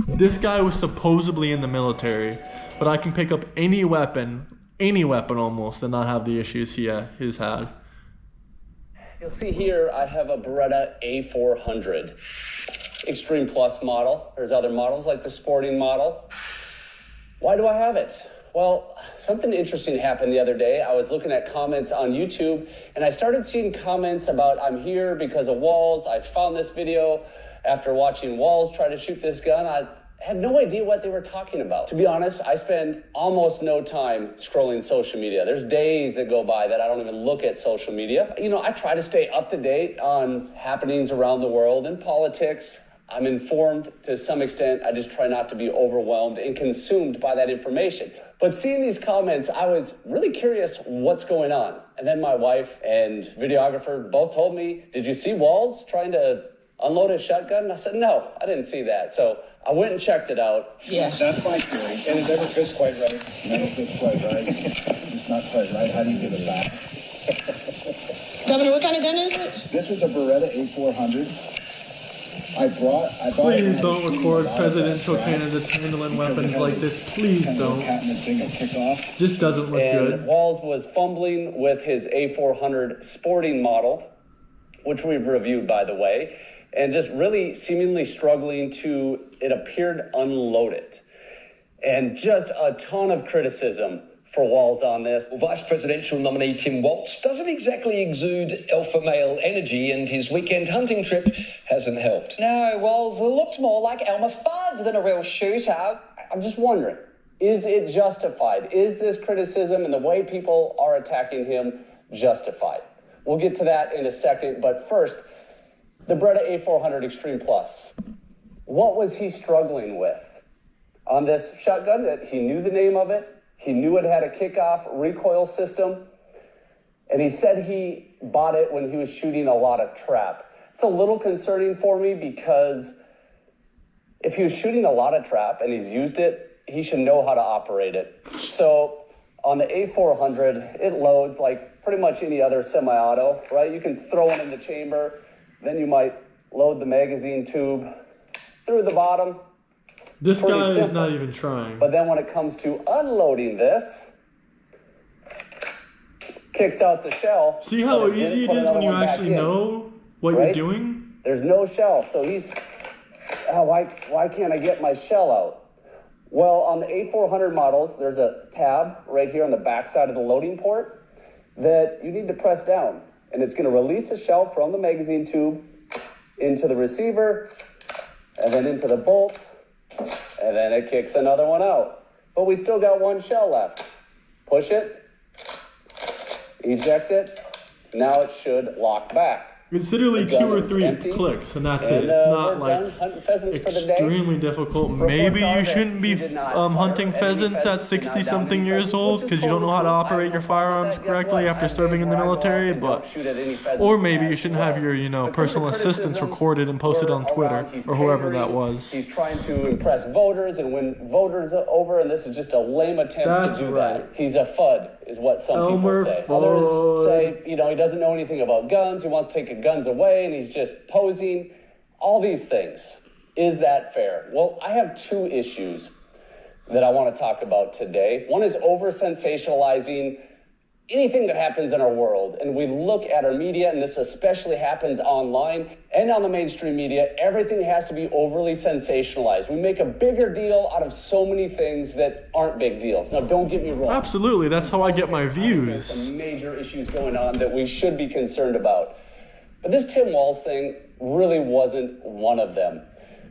This guy was supposedly in the military, but I can pick up any weapon almost, and not have the issues he's had. You'll see here I have a Beretta A400 Extreme Plus model. There's other models like the sporting model. Why do I have it? Well, something interesting happened the other day. I was looking at comments on YouTube, and I started seeing comments about I'm here because of Walz. I found this video after watching Walz try to shoot this gun. I had no idea what they were talking about. To be honest, I spend almost no time scrolling social media. There's days that go by that I don't even look at social media. You know, I try to stay up to date on happenings around the world and politics. I'm informed to some extent. I just try not to be overwhelmed and consumed by that information. But seeing these comments, I was really curious what's going on. And then my wife and videographer both told me, did you see Walz trying to unload his shotgun? And I said, no, I didn't see that. So I went and checked it out. Yeah. That's my theory. And it never fits quite right. Never fits quite right. It's not quite right. How do you give it back? Governor, what kind of gun is it? This is a Beretta A400. Please don't record presidential candidates handling weapons like this. Please don't. This doesn't look good. Walz was fumbling with his A400 sporting model, which we've reviewed, by the way, and just really seemingly struggling to, it appeared, unload it. And just a ton of criticism for Walz on this. Vice presidential nominee Tim Walz doesn't exactly exude alpha male energy, and his weekend hunting trip hasn't helped. No, Walz looked more like Elmer Fudd than a real shooter. I'm just wondering, is it justified? Is this criticism and the way people are attacking him justified? We'll get to that in a second, but first, the Beretta A400 Extreme Plus. What was he struggling with on this shotgun that he knew the name of it? He knew it had a kickoff recoil system, and he said he bought it when he was shooting a lot of trap. It's a little concerning for me because if he was shooting a lot of trap and he's used it, he should know how to operate it. So on the A400, it loads like pretty much any other semi-auto, right? You can throw it in the chamber, then you might load the magazine tube through the bottom. This guy is not even trying. But then when it comes to unloading this, kicks out the shell. See how easy it is when you actually know what you're doing? There's no shell, so he's, why can't I get my shell out? Well, on the A400 models, there's a tab right here on the back side of the loading port that you need to press down, and it's going to release a shell from the magazine tube into the receiver, and then into the bolts, and then it kicks another one out. But we still got one shell left. Push it, eject it, now it should lock back. It's literally 2 or 3 clicks, and that's it. It's not like extremely difficult. Maybe you shouldn't be hunting pheasants at 60-something years old because you don't know how to operate your firearms correctly after serving in the military. But, or maybe you shouldn't have your, personal assistants recorded and posted on Twitter or whoever that was. He's trying to impress voters and win voters over, and this is just a lame attempt to do that. He's a FUD, is what some people say. Others say, he doesn't know anything about guns. He wants to take guns away and he's just posing. All these things. Is that fair? Well, I have 2 issues that I want to talk about today. One is over-sensationalizing anything that happens in our world. And we look at our media, and this especially happens online and on the mainstream media. Everything has to be overly sensationalized. We make a bigger deal out of so many things that aren't big deals. Now, don't get me wrong. Absolutely. That's how I get my views. There's some major issues going on that we should be concerned about. But this Tim Walz thing really wasn't one of them.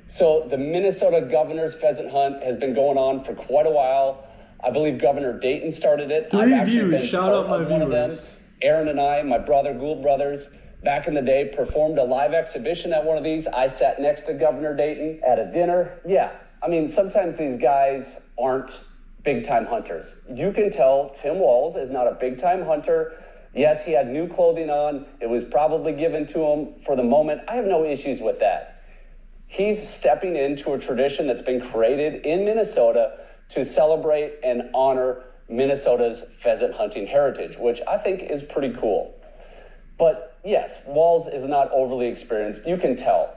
So the Minnesota governor's pheasant hunt has been going on for quite a while. I believe Governor Dayton started it. 3 I've actually views. been Shout out part my of one of them. viewers. Aaron and I, my brother, Gould Brothers, back in the day, performed a live exhibition at one of these. I sat next to Governor Dayton at a dinner. Yeah, I mean, sometimes these guys aren't big-time hunters. You can tell Tim Walz is not a big-time hunter. Yes, he had new clothing on. It was probably given to him for the moment. I have no issues with that. He's stepping into a tradition that's been created in Minnesota to celebrate and honor Minnesota's pheasant hunting heritage, which I think is pretty cool. But yes, Walz is not overly experienced. You can tell.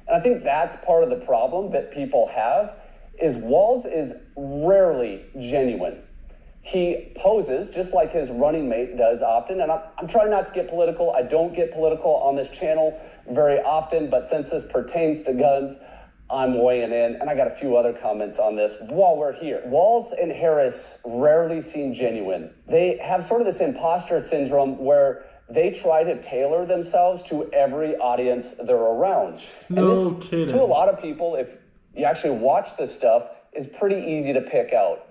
And I think that's part of the problem that people have is Walz is rarely genuine. He poses just like his running mate does often. And I'm trying not to get political. I don't get political on this channel very often, but since this pertains to guns, I'm weighing in. And I got a few other comments on this while we're here. Walz and Harris rarely seem genuine. They have sort of this imposter syndrome where they try to tailor themselves to every audience they're around. No and this, kidding. to a lot of people, if you actually watch this stuff, is pretty easy to pick out.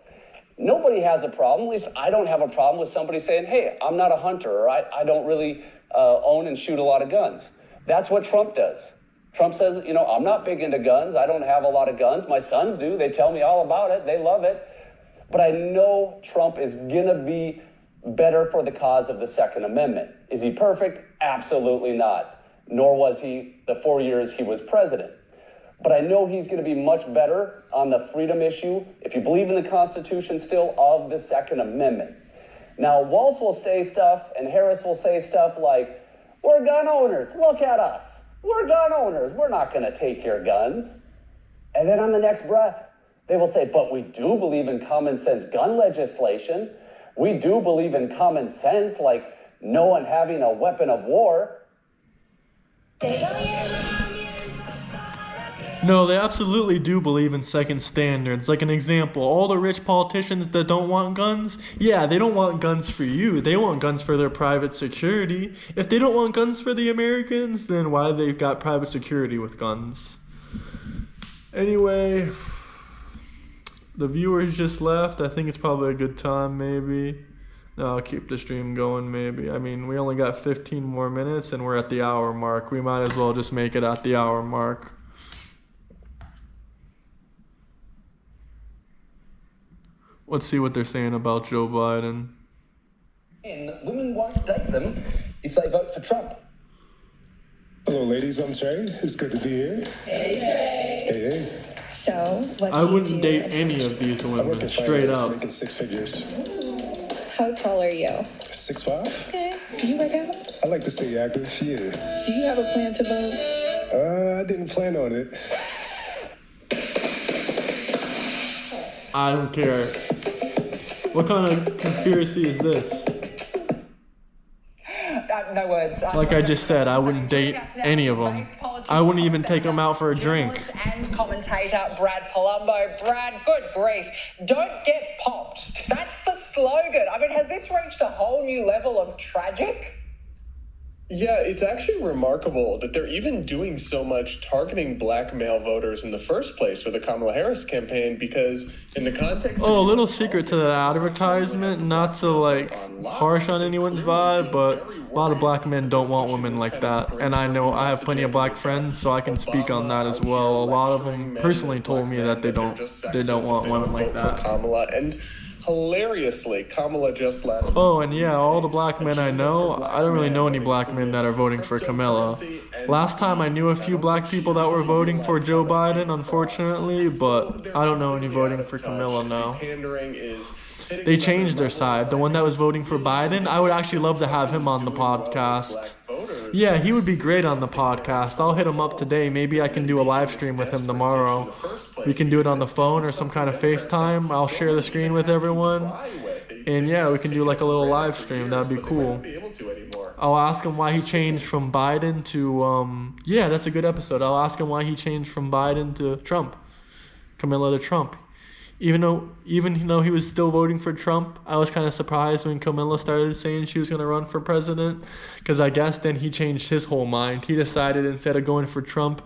Nobody has a problem, at least I don't have a problem with somebody saying, hey, I'm not a hunter, or I don't really own and shoot a lot of guns. That's what Trump does. Trump says, you know, I'm not big into guns. I don't have a lot of guns. My sons do. They tell me all about it. They love it. But I know Trump is going to be better for the cause of the Second Amendment. Is he perfect? Absolutely not. Nor was he the 4 years he was president. But I know he's going to be much better on the freedom issue, if you believe in the Constitution still, of the Second Amendment. Now, Walz will say stuff, and Harris will say stuff like, we're gun owners. Look at us. We're gun owners. We're not going to take your guns. And then on the next breath, they will say, but we do believe in common sense gun legislation. We do believe in common sense, like no one having a weapon of war. No, they absolutely do believe in second standards. Like an example, all the rich politicians that don't want guns, yeah, they don't want guns for you. They want guns for their private security. If they don't want guns for the Americans, then why they've got private security with guns? Anyway, the viewers just left. I think it's probably a good time, maybe. No, I'll keep the stream going, maybe. I mean, we only got 15 more minutes and we're at the hour mark. We might as well just make it at the hour mark. Let's see what they're saying about Joe Biden. And women won't date them if they vote for Trump. Hello, ladies. I'm Trey. It's good to be here. Hey, Trey. Hey, hey. So, what I do you wouldn't do? date any of these I work women, in straight finance, up. making six figures. How tall are you? 6'5". Okay. Do you work out? I like to stay active. Yeah. Do you have a plan to vote? I didn't plan on it. I don't care. What kind of conspiracy is this? No words. Like I just said, I wouldn't date any of them. I wouldn't even take them out for a drink. And commentator Brad Palumbo. Brad, good grief. Don't get popped. That's the slogan. I mean, has this reached a whole new level of tragic? Yeah, it's actually remarkable that they're even doing so much targeting black male voters in the first place for the Kamala Harris campaign, because in the context... Oh, a little secret to the advertisement, not to like harsh on anyone's vibe, but a lot of black men don't want women like that. And I know I have plenty of black friends, so I can speak on that as well. A lot of them personally told me that they don't want women like that. Kamala, and hilariously, Kamala just last... Oh, and yeah, all the black men I know, I don't really know any black men that are voting for Kamala. Last time I knew a few black people that were voting for Joe Biden, unfortunately, but I don't know any voting for Kamala now. They changed their side. The one that was voting for Biden, I would actually love to have him on the podcast. Yeah, he would be great on the podcast. I'll hit him up today. Maybe I can do a live stream with him tomorrow. We can do it on the phone or some kind of FaceTime. I'll share the screen with everyone. And yeah, we can do like a little live stream. That'd be cool. I'll ask him why he changed from Biden to, yeah, that's a good episode. I'll ask him why he changed from Biden to Trump. Camilla to Trump. Even though he was still voting for Trump, I was kind of surprised when Camilla started saying she was going to run for president, because I guess then he changed his whole mind. He decided instead of going for Trump,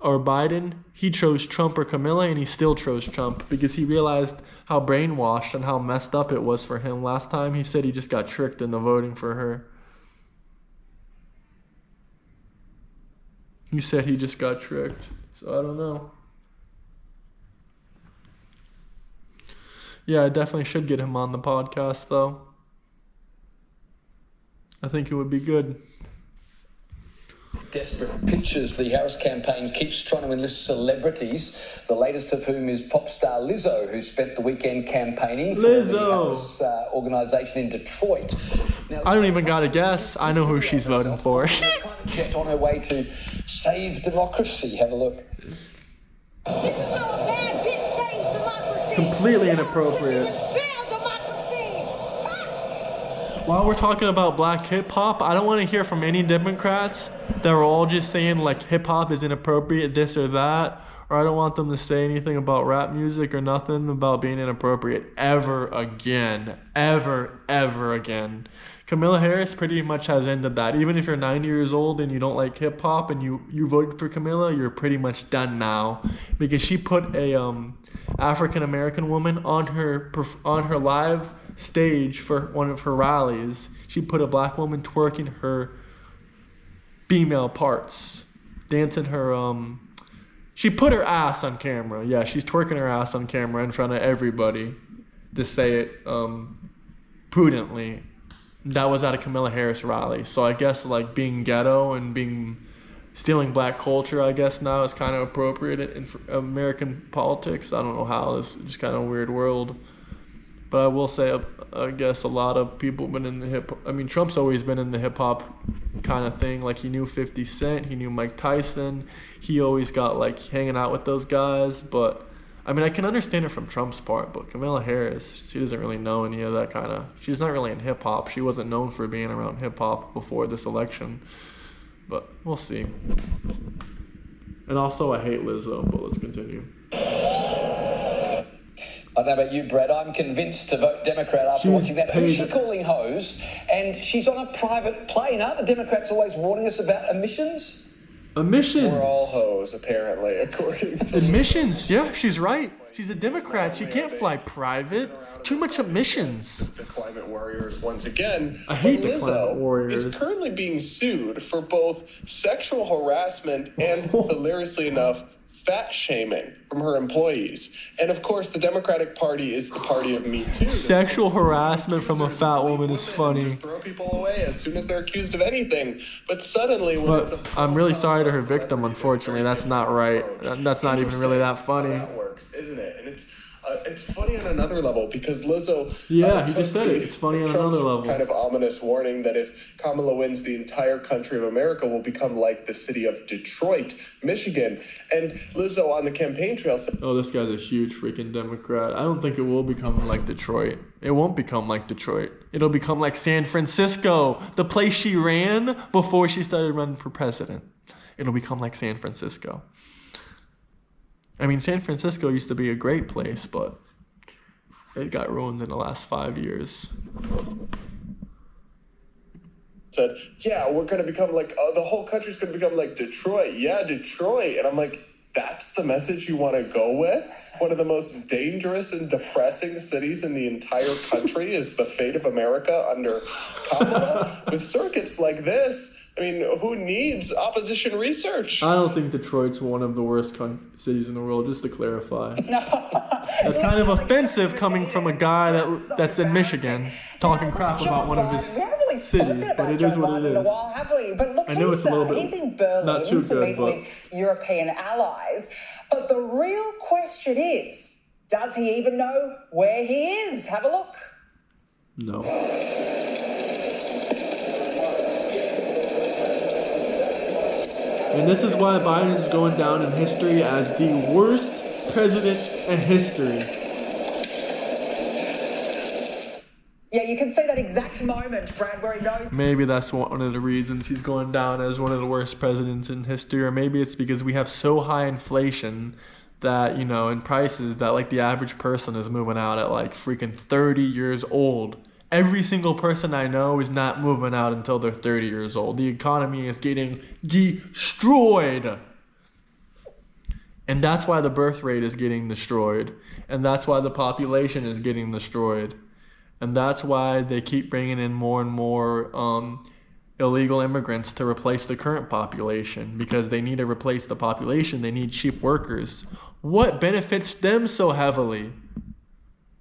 or Biden, he chose Trump or Camilla, and he still chose Trump because he realized how brainwashed and how messed up it was for him last time. He said he just got tricked into voting for her. He said he just got tricked. So I don't know. Yeah, I definitely should get him on the podcast, though. I think it would be good. Desperate pictures. The Harris campaign keeps trying to enlist celebrities, the latest of whom is pop star Lizzo, who spent the weekend campaigning for the Harris organisation in Detroit. Now, I don't even got to guess. I know who she's voting for. Jet on her way to save democracy. Have a look. Completely inappropriate. While we're talking about black hip-hop, I don't want to hear from any Democrats that are all just saying like hip-hop is inappropriate, this or that, or I don't want them to say anything about rap music or nothing about being inappropriate ever again. Ever again. Camilla Harris pretty much has ended that. Even if you're 90 years old and you don't like hip-hop and you voted for Camilla, you're pretty much done now. Because she put a African-American woman on her live stage for one of her rallies. She put a black woman twerking her female parts, dancing her she put her ass on camera. Yeah, she's twerking her ass on camera in front of everybody, to say it prudently. That was at a Camilla Harris rally. So I guess like being ghetto and stealing black culture, I guess now is kind of appropriate in American politics. I don't know how. It's just kind of a weird world. But I will say, I guess a lot of people have been in the Trump's always been in the hip-hop kind of thing. Like, he knew 50 Cent, he knew Mike Tyson. He always got, like, hanging out with those guys. But, I can understand it from Trump's part. But Camilla Harris, she doesn't really know any of that kind of... She's not really in hip-hop. She wasn't known for being around hip-hop before this election. But we'll see. And also, I hate Lizzo, but let's continue. I don't know about you, Brad. I'm convinced to vote Democrat after watching that. Who's she calling hoes? And she's on a private plane. Aren't the Democrats always warning us about emissions? Emissions? We're all hoes, apparently, according to... Emissions, yeah, she's right. She's a Democrat. She can't fly private. Too much emissions. The climate warriors once again. I hate the Lizzo climate warriors. is currently being sued for both sexual harassment and, hilariously enough, fat shaming from her employees. And of course, the Democratic Party is the party of Me Too. Sexual harassment from a fat woman is funny. Just throw people away as soon as they're accused of anything. But suddenly, when it's I'm really sorry to her victim, unfortunately. That's not right. That's not even really that funny. That works, isn't it? And it's funny on another level because Lizzo. Yeah, he just said it. It's funny on Trump's another level. Kind of ominous warning that if Kamala wins, the entire country of America will become like the city of Detroit, Michigan. And Lizzo on the campaign trail said, "Oh, this guy's a huge freaking Democrat. I don't think it will become like Detroit. It won't become like Detroit. It'll become like San Francisco, the place she ran before she started running for president. It'll become like San Francisco." San Francisco used to be a great place, but it got ruined in the last 5 years. Said, yeah, we're going to become like, the whole country's going to become like Detroit. Yeah, Detroit. And I'm like, that's the message you want to go with? One of the most dangerous and depressing cities in the entire country is the fate of America under Kamala? With circuits like this, who needs opposition research? I don't think Detroit's one of the worst cities in the world, just to clarify. That's kind of offensive coming from a guy that's in Michigan talking crap about one of his cities, but it is what it is. But look, I know it's a little bit he's in Berlin not too to good, meet but... with European allies. But the real question is, does he even know where he is? Have a look. No. And this is why Biden's going down in history as the worst president in history. Yeah, you can see that exact moment, Brad, where he knows... Maybe that's one of the reasons he's going down as one of the worst presidents in history. Or maybe it's because we have so high inflation that, in prices that, like, the average person is moving out at, like, freaking 30 years old. Every single person I know is not moving out until they're 30 years old. The economy is getting destroyed. And that's why the birth rate is getting destroyed. And that's why the population is getting destroyed. And that's why they keep bringing in more and more illegal immigrants to replace the current population, because they need to replace the population. They need cheap workers. What benefits them so heavily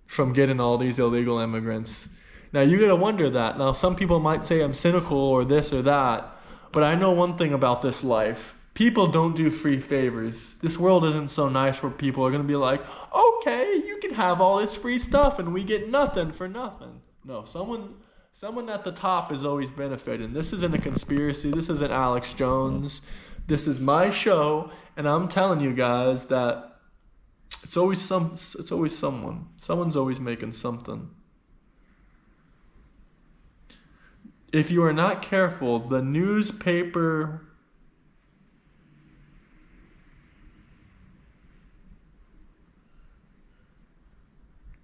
from getting all these illegal immigrants? Now, you gotta wonder that. Now, some people might say I'm cynical or this or that, but I know one thing about this life. People don't do free favors. This world isn't so nice where people are gonna be like, okay, you can have all this free stuff and we get nothing for nothing. No, someone at the top is always benefiting. This isn't a conspiracy. This isn't Alex Jones. This is my show, and I'm telling you guys that it's always someone. Someone's always making something. If you are not careful, the newspaper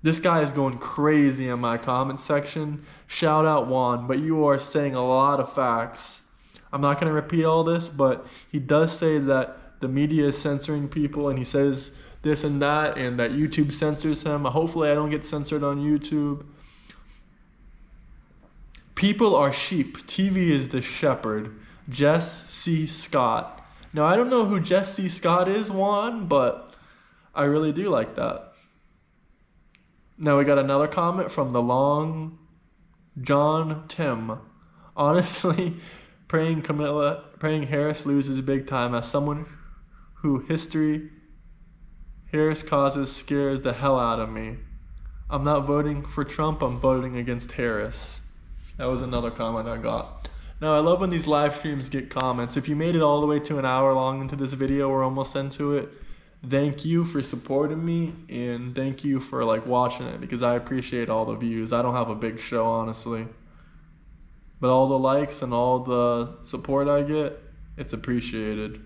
this guy is going crazy in my comment section. Shout out Juan, but you are saying a lot of facts. I'm not going to repeat all this, but he does say that the media is censoring people, and he says this and that YouTube censors him. Hopefully I don't get censored on YouTube. People are sheep. TV is the shepherd. Jess C. Scott. Now, I don't know who Jess C. Scott is, Juan, but I really do like that. Now we got another comment from the long John Tim. Honestly, praying Harris loses big time. As someone who Harris causes scares the hell out of me. I'm not voting for Trump, I'm voting against Harris. That was another comment I got. Now, I love when these live streams get comments. If you made it all the way to an hour long into this video, we're almost into it. Thank you for supporting me, and thank you for watching it, because I appreciate all the views. I don't have a big show, honestly, but all the likes and all the support I get, it's appreciated.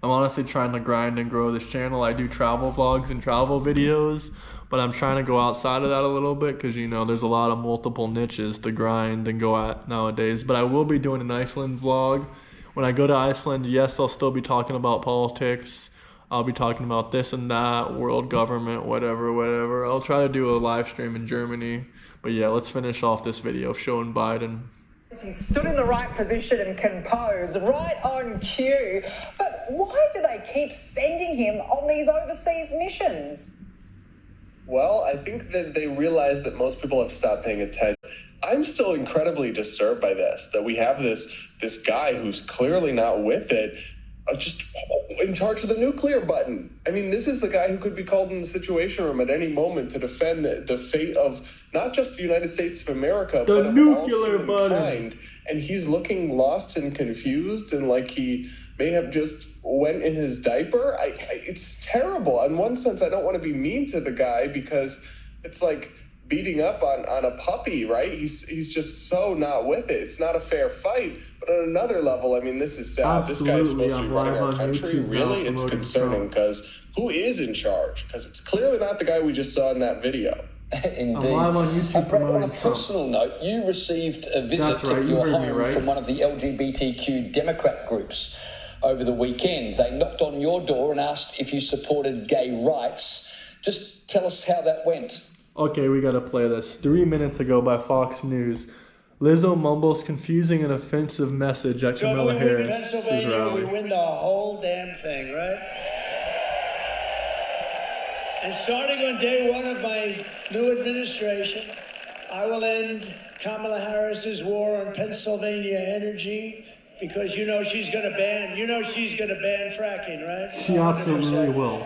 I'm honestly trying to grind and grow this channel. I do travel vlogs and travel videos, but I'm trying to go outside of that a little bit, because there's a lot of multiple niches to grind and go at nowadays. But I will be doing an Iceland vlog. When I go to Iceland, yes, I'll still be talking about politics. I'll be talking about this and that, world government, whatever. I'll try to do a live stream in Germany. But yeah, let's finish off this video showing Biden. He stood in the right position and composed, right on cue. But why do they keep sending him on these overseas missions? Well, I think that they realize that most people have stopped paying attention. I'm still incredibly disturbed by this, that we have this guy who's clearly not with it, just in charge of the nuclear button. I mean, this is the guy who could be called in the Situation Room at any moment to defend the fate of not just the United States of America, but of all humankind. And he's looking lost and confused, and like he may have just went in his diaper. It's terrible. In one sense, I don't want to be mean to the guy, because it's like beating up on a puppy, right? He's just so not with it. It's not a fair fight. But on another level, I mean, this is sad. This guy is supposed to be running our country. Really, it's concerning, because who is in charge? Because it's clearly not the guy we just saw in that video. Indeed. Brett, on a personal note, you received a visit to your home from one of the LGBTQ Democrat groups over the weekend. They knocked on your door and asked if you supported gay rights. Just tell us how that went. Okay, we gotta play this. 3 minutes ago by Fox News, Lizzo mumbles confusing and offensive message at Kamala Harris. Pennsylvania, we win the whole damn thing, right? And starting on day one of my new administration, I will end Kamala Harris's war on Pennsylvania energy, because she's gonna ban fracking, right? She absolutely will.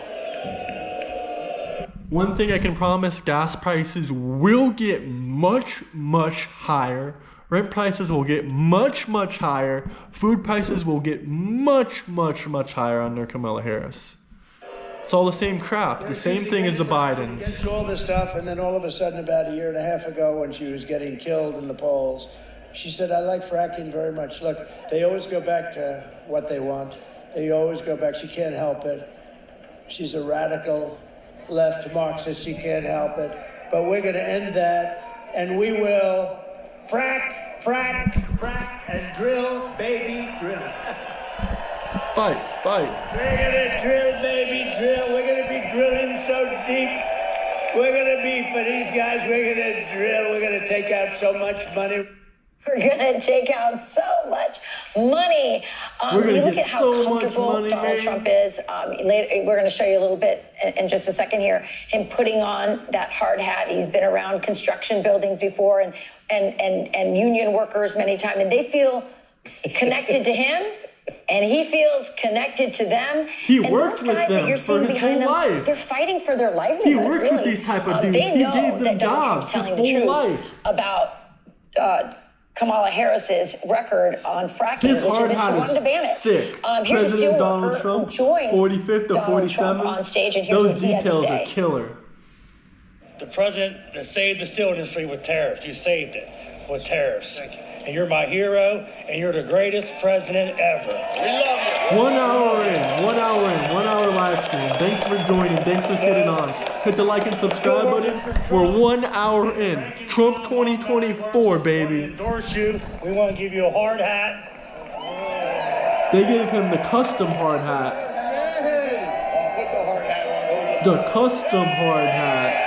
One thing I can promise, gas prices will get much, much higher. Rent prices will get much, much higher. Food prices will get much, much, much higher under Kamala Harris. It's all the same crap. The same thing as the Bidens. Gets all this stuff, and then all of a sudden, about a year and a half ago, when she was getting killed in the polls, she said, I like fracking very much. Look, they always go back to what they want. They always go back. She can't help it. She's a radical left Marxist. She can't help it. But we're going to end that, and we will frack, and drill, baby, drill. Fight. We're gonna drill, baby, drill. We're gonna be drilling so deep. We're gonna be, for these guys, we're gonna drill. We're gonna take out so much money. We're gonna take out so much money. We're gonna you look get at how so much comfortable money, Donald man. Trump is. Later, we're gonna show you a little bit in just a second here. Him putting on that hard hat. He's been around construction buildings before and union workers many times, and they feel connected to him. And he feels connected to them. He and worked those with guys them that you're for seeing his behind whole them, life. they're fighting for their livelihood. He worked really. with these type of dudes. They He know gave them that Donald jobs Trump's telling his the whole truth life. about Kamala Harris's record on fracking, His which is hard that she hat wanted to ban it. is sick. Here's a steel President Donald worker Trump, who joined 45th to Donald Trump 47. on stage, and here's Those what he had to details say. are killer. The president that saved the steel industry with tariffs. You saved it with tariffs. Thank you. And you're my hero, and you're the greatest president ever. We love you. 1 hour in, 1 hour live stream. Thanks for joining. Thanks for sitting on. Hit the like and subscribe button. We're 1 hour in. Trump 2024, baby. Endorse you. We want to give you a hard hat. They gave him the custom hard hat. The custom hard hat.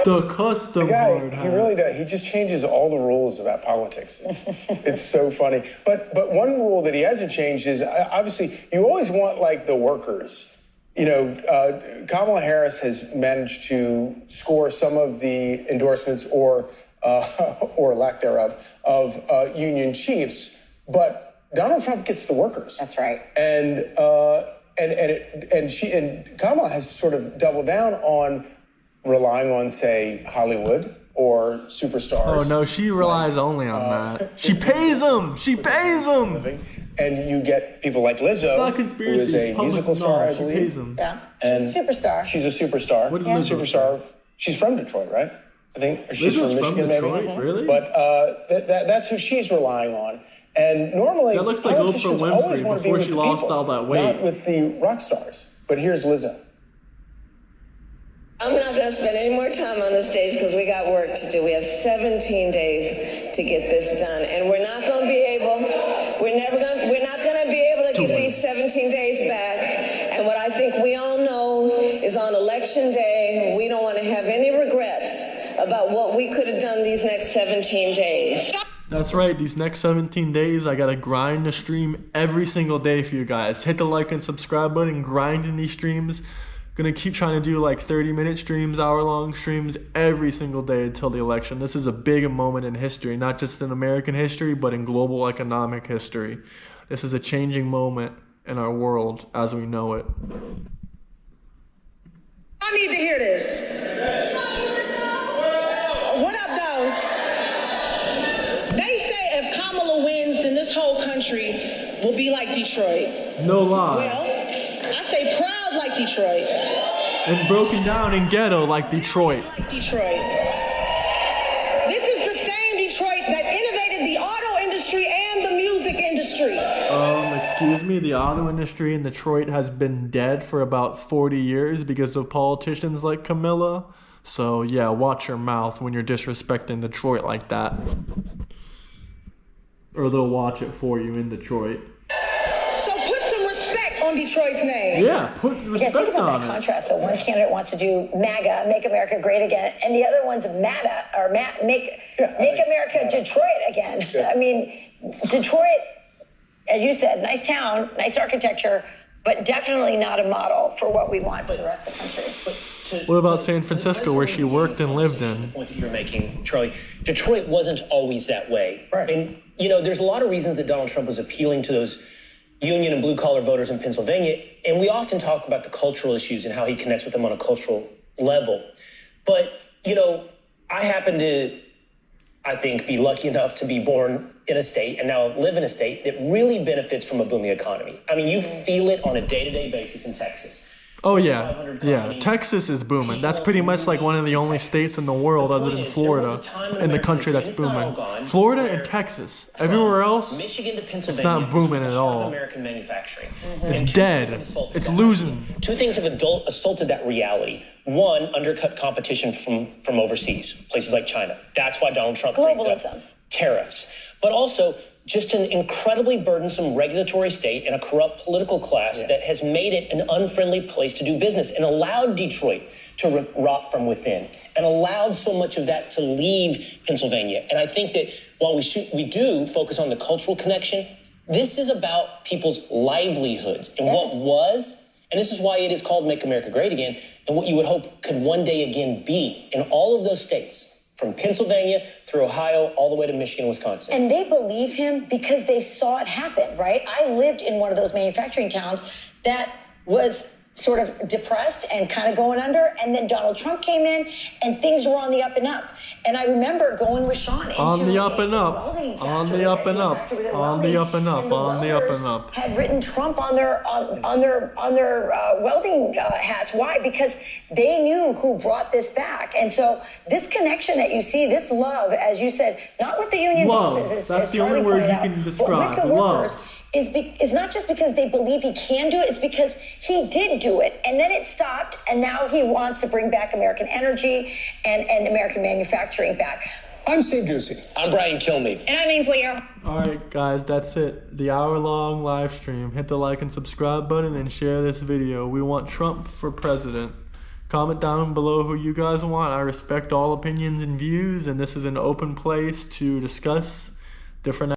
The custom hard hat. He really does. He just changes all the rules about politics. It's so funny. But one rule that he hasn't changed is obviously you always want like the workers. You know, Kamala Harris has managed to score some of the endorsements or lack thereof of union chiefs, but Donald Trump gets the workers. That's right. And Kamala has sort of doubled down on relying on, say, Hollywood or superstars. Oh no, she relies only on that. She pays them. She pays them. And you get people like Lizzo, not conspiracy, who is a it's public musical star, I knowledge. She pays believe. them. Yeah, And she's a superstar. She's a superstar. What is Lizzo? Superstar. She's from Detroit, right? I think. Or she's Lizzo's from Michigan, Detroit, maybe. really? But that's who she's relying on. And normally, That looks like Oprah politicians always Winfrey want to be before with she the lost people, all that weight. not with the rock stars. But here's Lizzo. I'm not going to spend any more time on the stage because we got work to do. We have 17 days to get this done, and we're not going to be able. We're not going to be able to get these 17 days back. And what I think we all know is on election day, we don't want to have any regrets about what we could have done these next 17 days. That's right, these next 17 days, I gotta grind the stream every single day for you guys. Hit the like and subscribe button, grinding these streams. Gonna keep trying to do like 30-minute streams, hour-long streams every single day until the election. This is a big moment in history, not just in American history, but in global economic history. This is a changing moment in our world as we know it. I need to hear this. What up, though? They say if Kamala wins, then this whole country will be like Detroit. No lie. Well, I say proud like Detroit. And broken down and ghetto like Detroit. Like Detroit. This is the same Detroit that innovated the auto industry and the music industry. Excuse me, the auto industry in Detroit has been dead for about 40 years because of politicians like Camilla. So yeah, watch your mouth when you're disrespecting Detroit like that. Or they'll watch it for you in Detroit. So put some respect on Detroit's name. Yeah, put respect think about on that it. contrast. So one candidate wants to do MAGA, Make America Great Again, and the other one's MATA, or Make America Detroit Again. Yeah. I mean, Detroit, as you said, nice town, nice architecture, but definitely not a model for what we want for the rest of the country. What about San Francisco, where she worked and lived in? The point that you're making, Charlie, Detroit wasn't always that way. Right. And, you know, there's a lot of reasons that Donald Trump was appealing to those union and blue-collar voters in Pennsylvania, and we often talk about the cultural issues and how he connects with them on a cultural level. But, you know, I happen to, I think, be lucky enough to be born in a state and now live in a state that really benefits from a booming economy. I mean, you feel it on a day-to-day basis in Texas. Oh yeah. Texas is booming. That's pretty much like one of the only states in the world other than Florida in the country that's booming. Florida and Texas. Everywhere else, Michigan to Pennsylvania, it's not booming at all. American manufacturing. It's dead. It's losing. Two things have assaulted that reality. One, undercut competition from overseas, places like China. That's why Donald Trump brings up tariffs. But also, just an incredibly burdensome regulatory state and a corrupt political class that has made it an unfriendly place to do business and allowed Detroit to rot from within and allowed so much of that to leave Pennsylvania. And I think that while we do focus on the cultural connection, this is about people's livelihoods and what was, and this is why it is called Make America Great Again, and what you would hope could one day again be in all of those states. From Pennsylvania through Ohio, all the way to Michigan, Wisconsin. And they believe him because they saw it happen, right? I lived in one of those manufacturing towns that was sort of depressed and kind of going under. And then Donald Trump came in and things were on the up and up. And I remember going with Sean into on the up and up, on the up and up, on the up and up, on the up and up. Had written Trump on their welding hats. Why? Because they knew who brought this back. And so this connection that you see, this love, as you said, not with the union bosses, that's the only word you can describe. But with the workers, is not just because they believe he can do it, it's because he did do it. And then it stopped, and now he wants to bring back American energy and American manufacturing back. I'm Steve Ducey. I'm Brian Kilmeade. And I'm Ainsley. All right, guys, that's it. The hour-long live stream. Hit the like and subscribe button and share this video. We want Trump for president. Comment down below who you guys want. I respect all opinions and views, and this is an open place to discuss different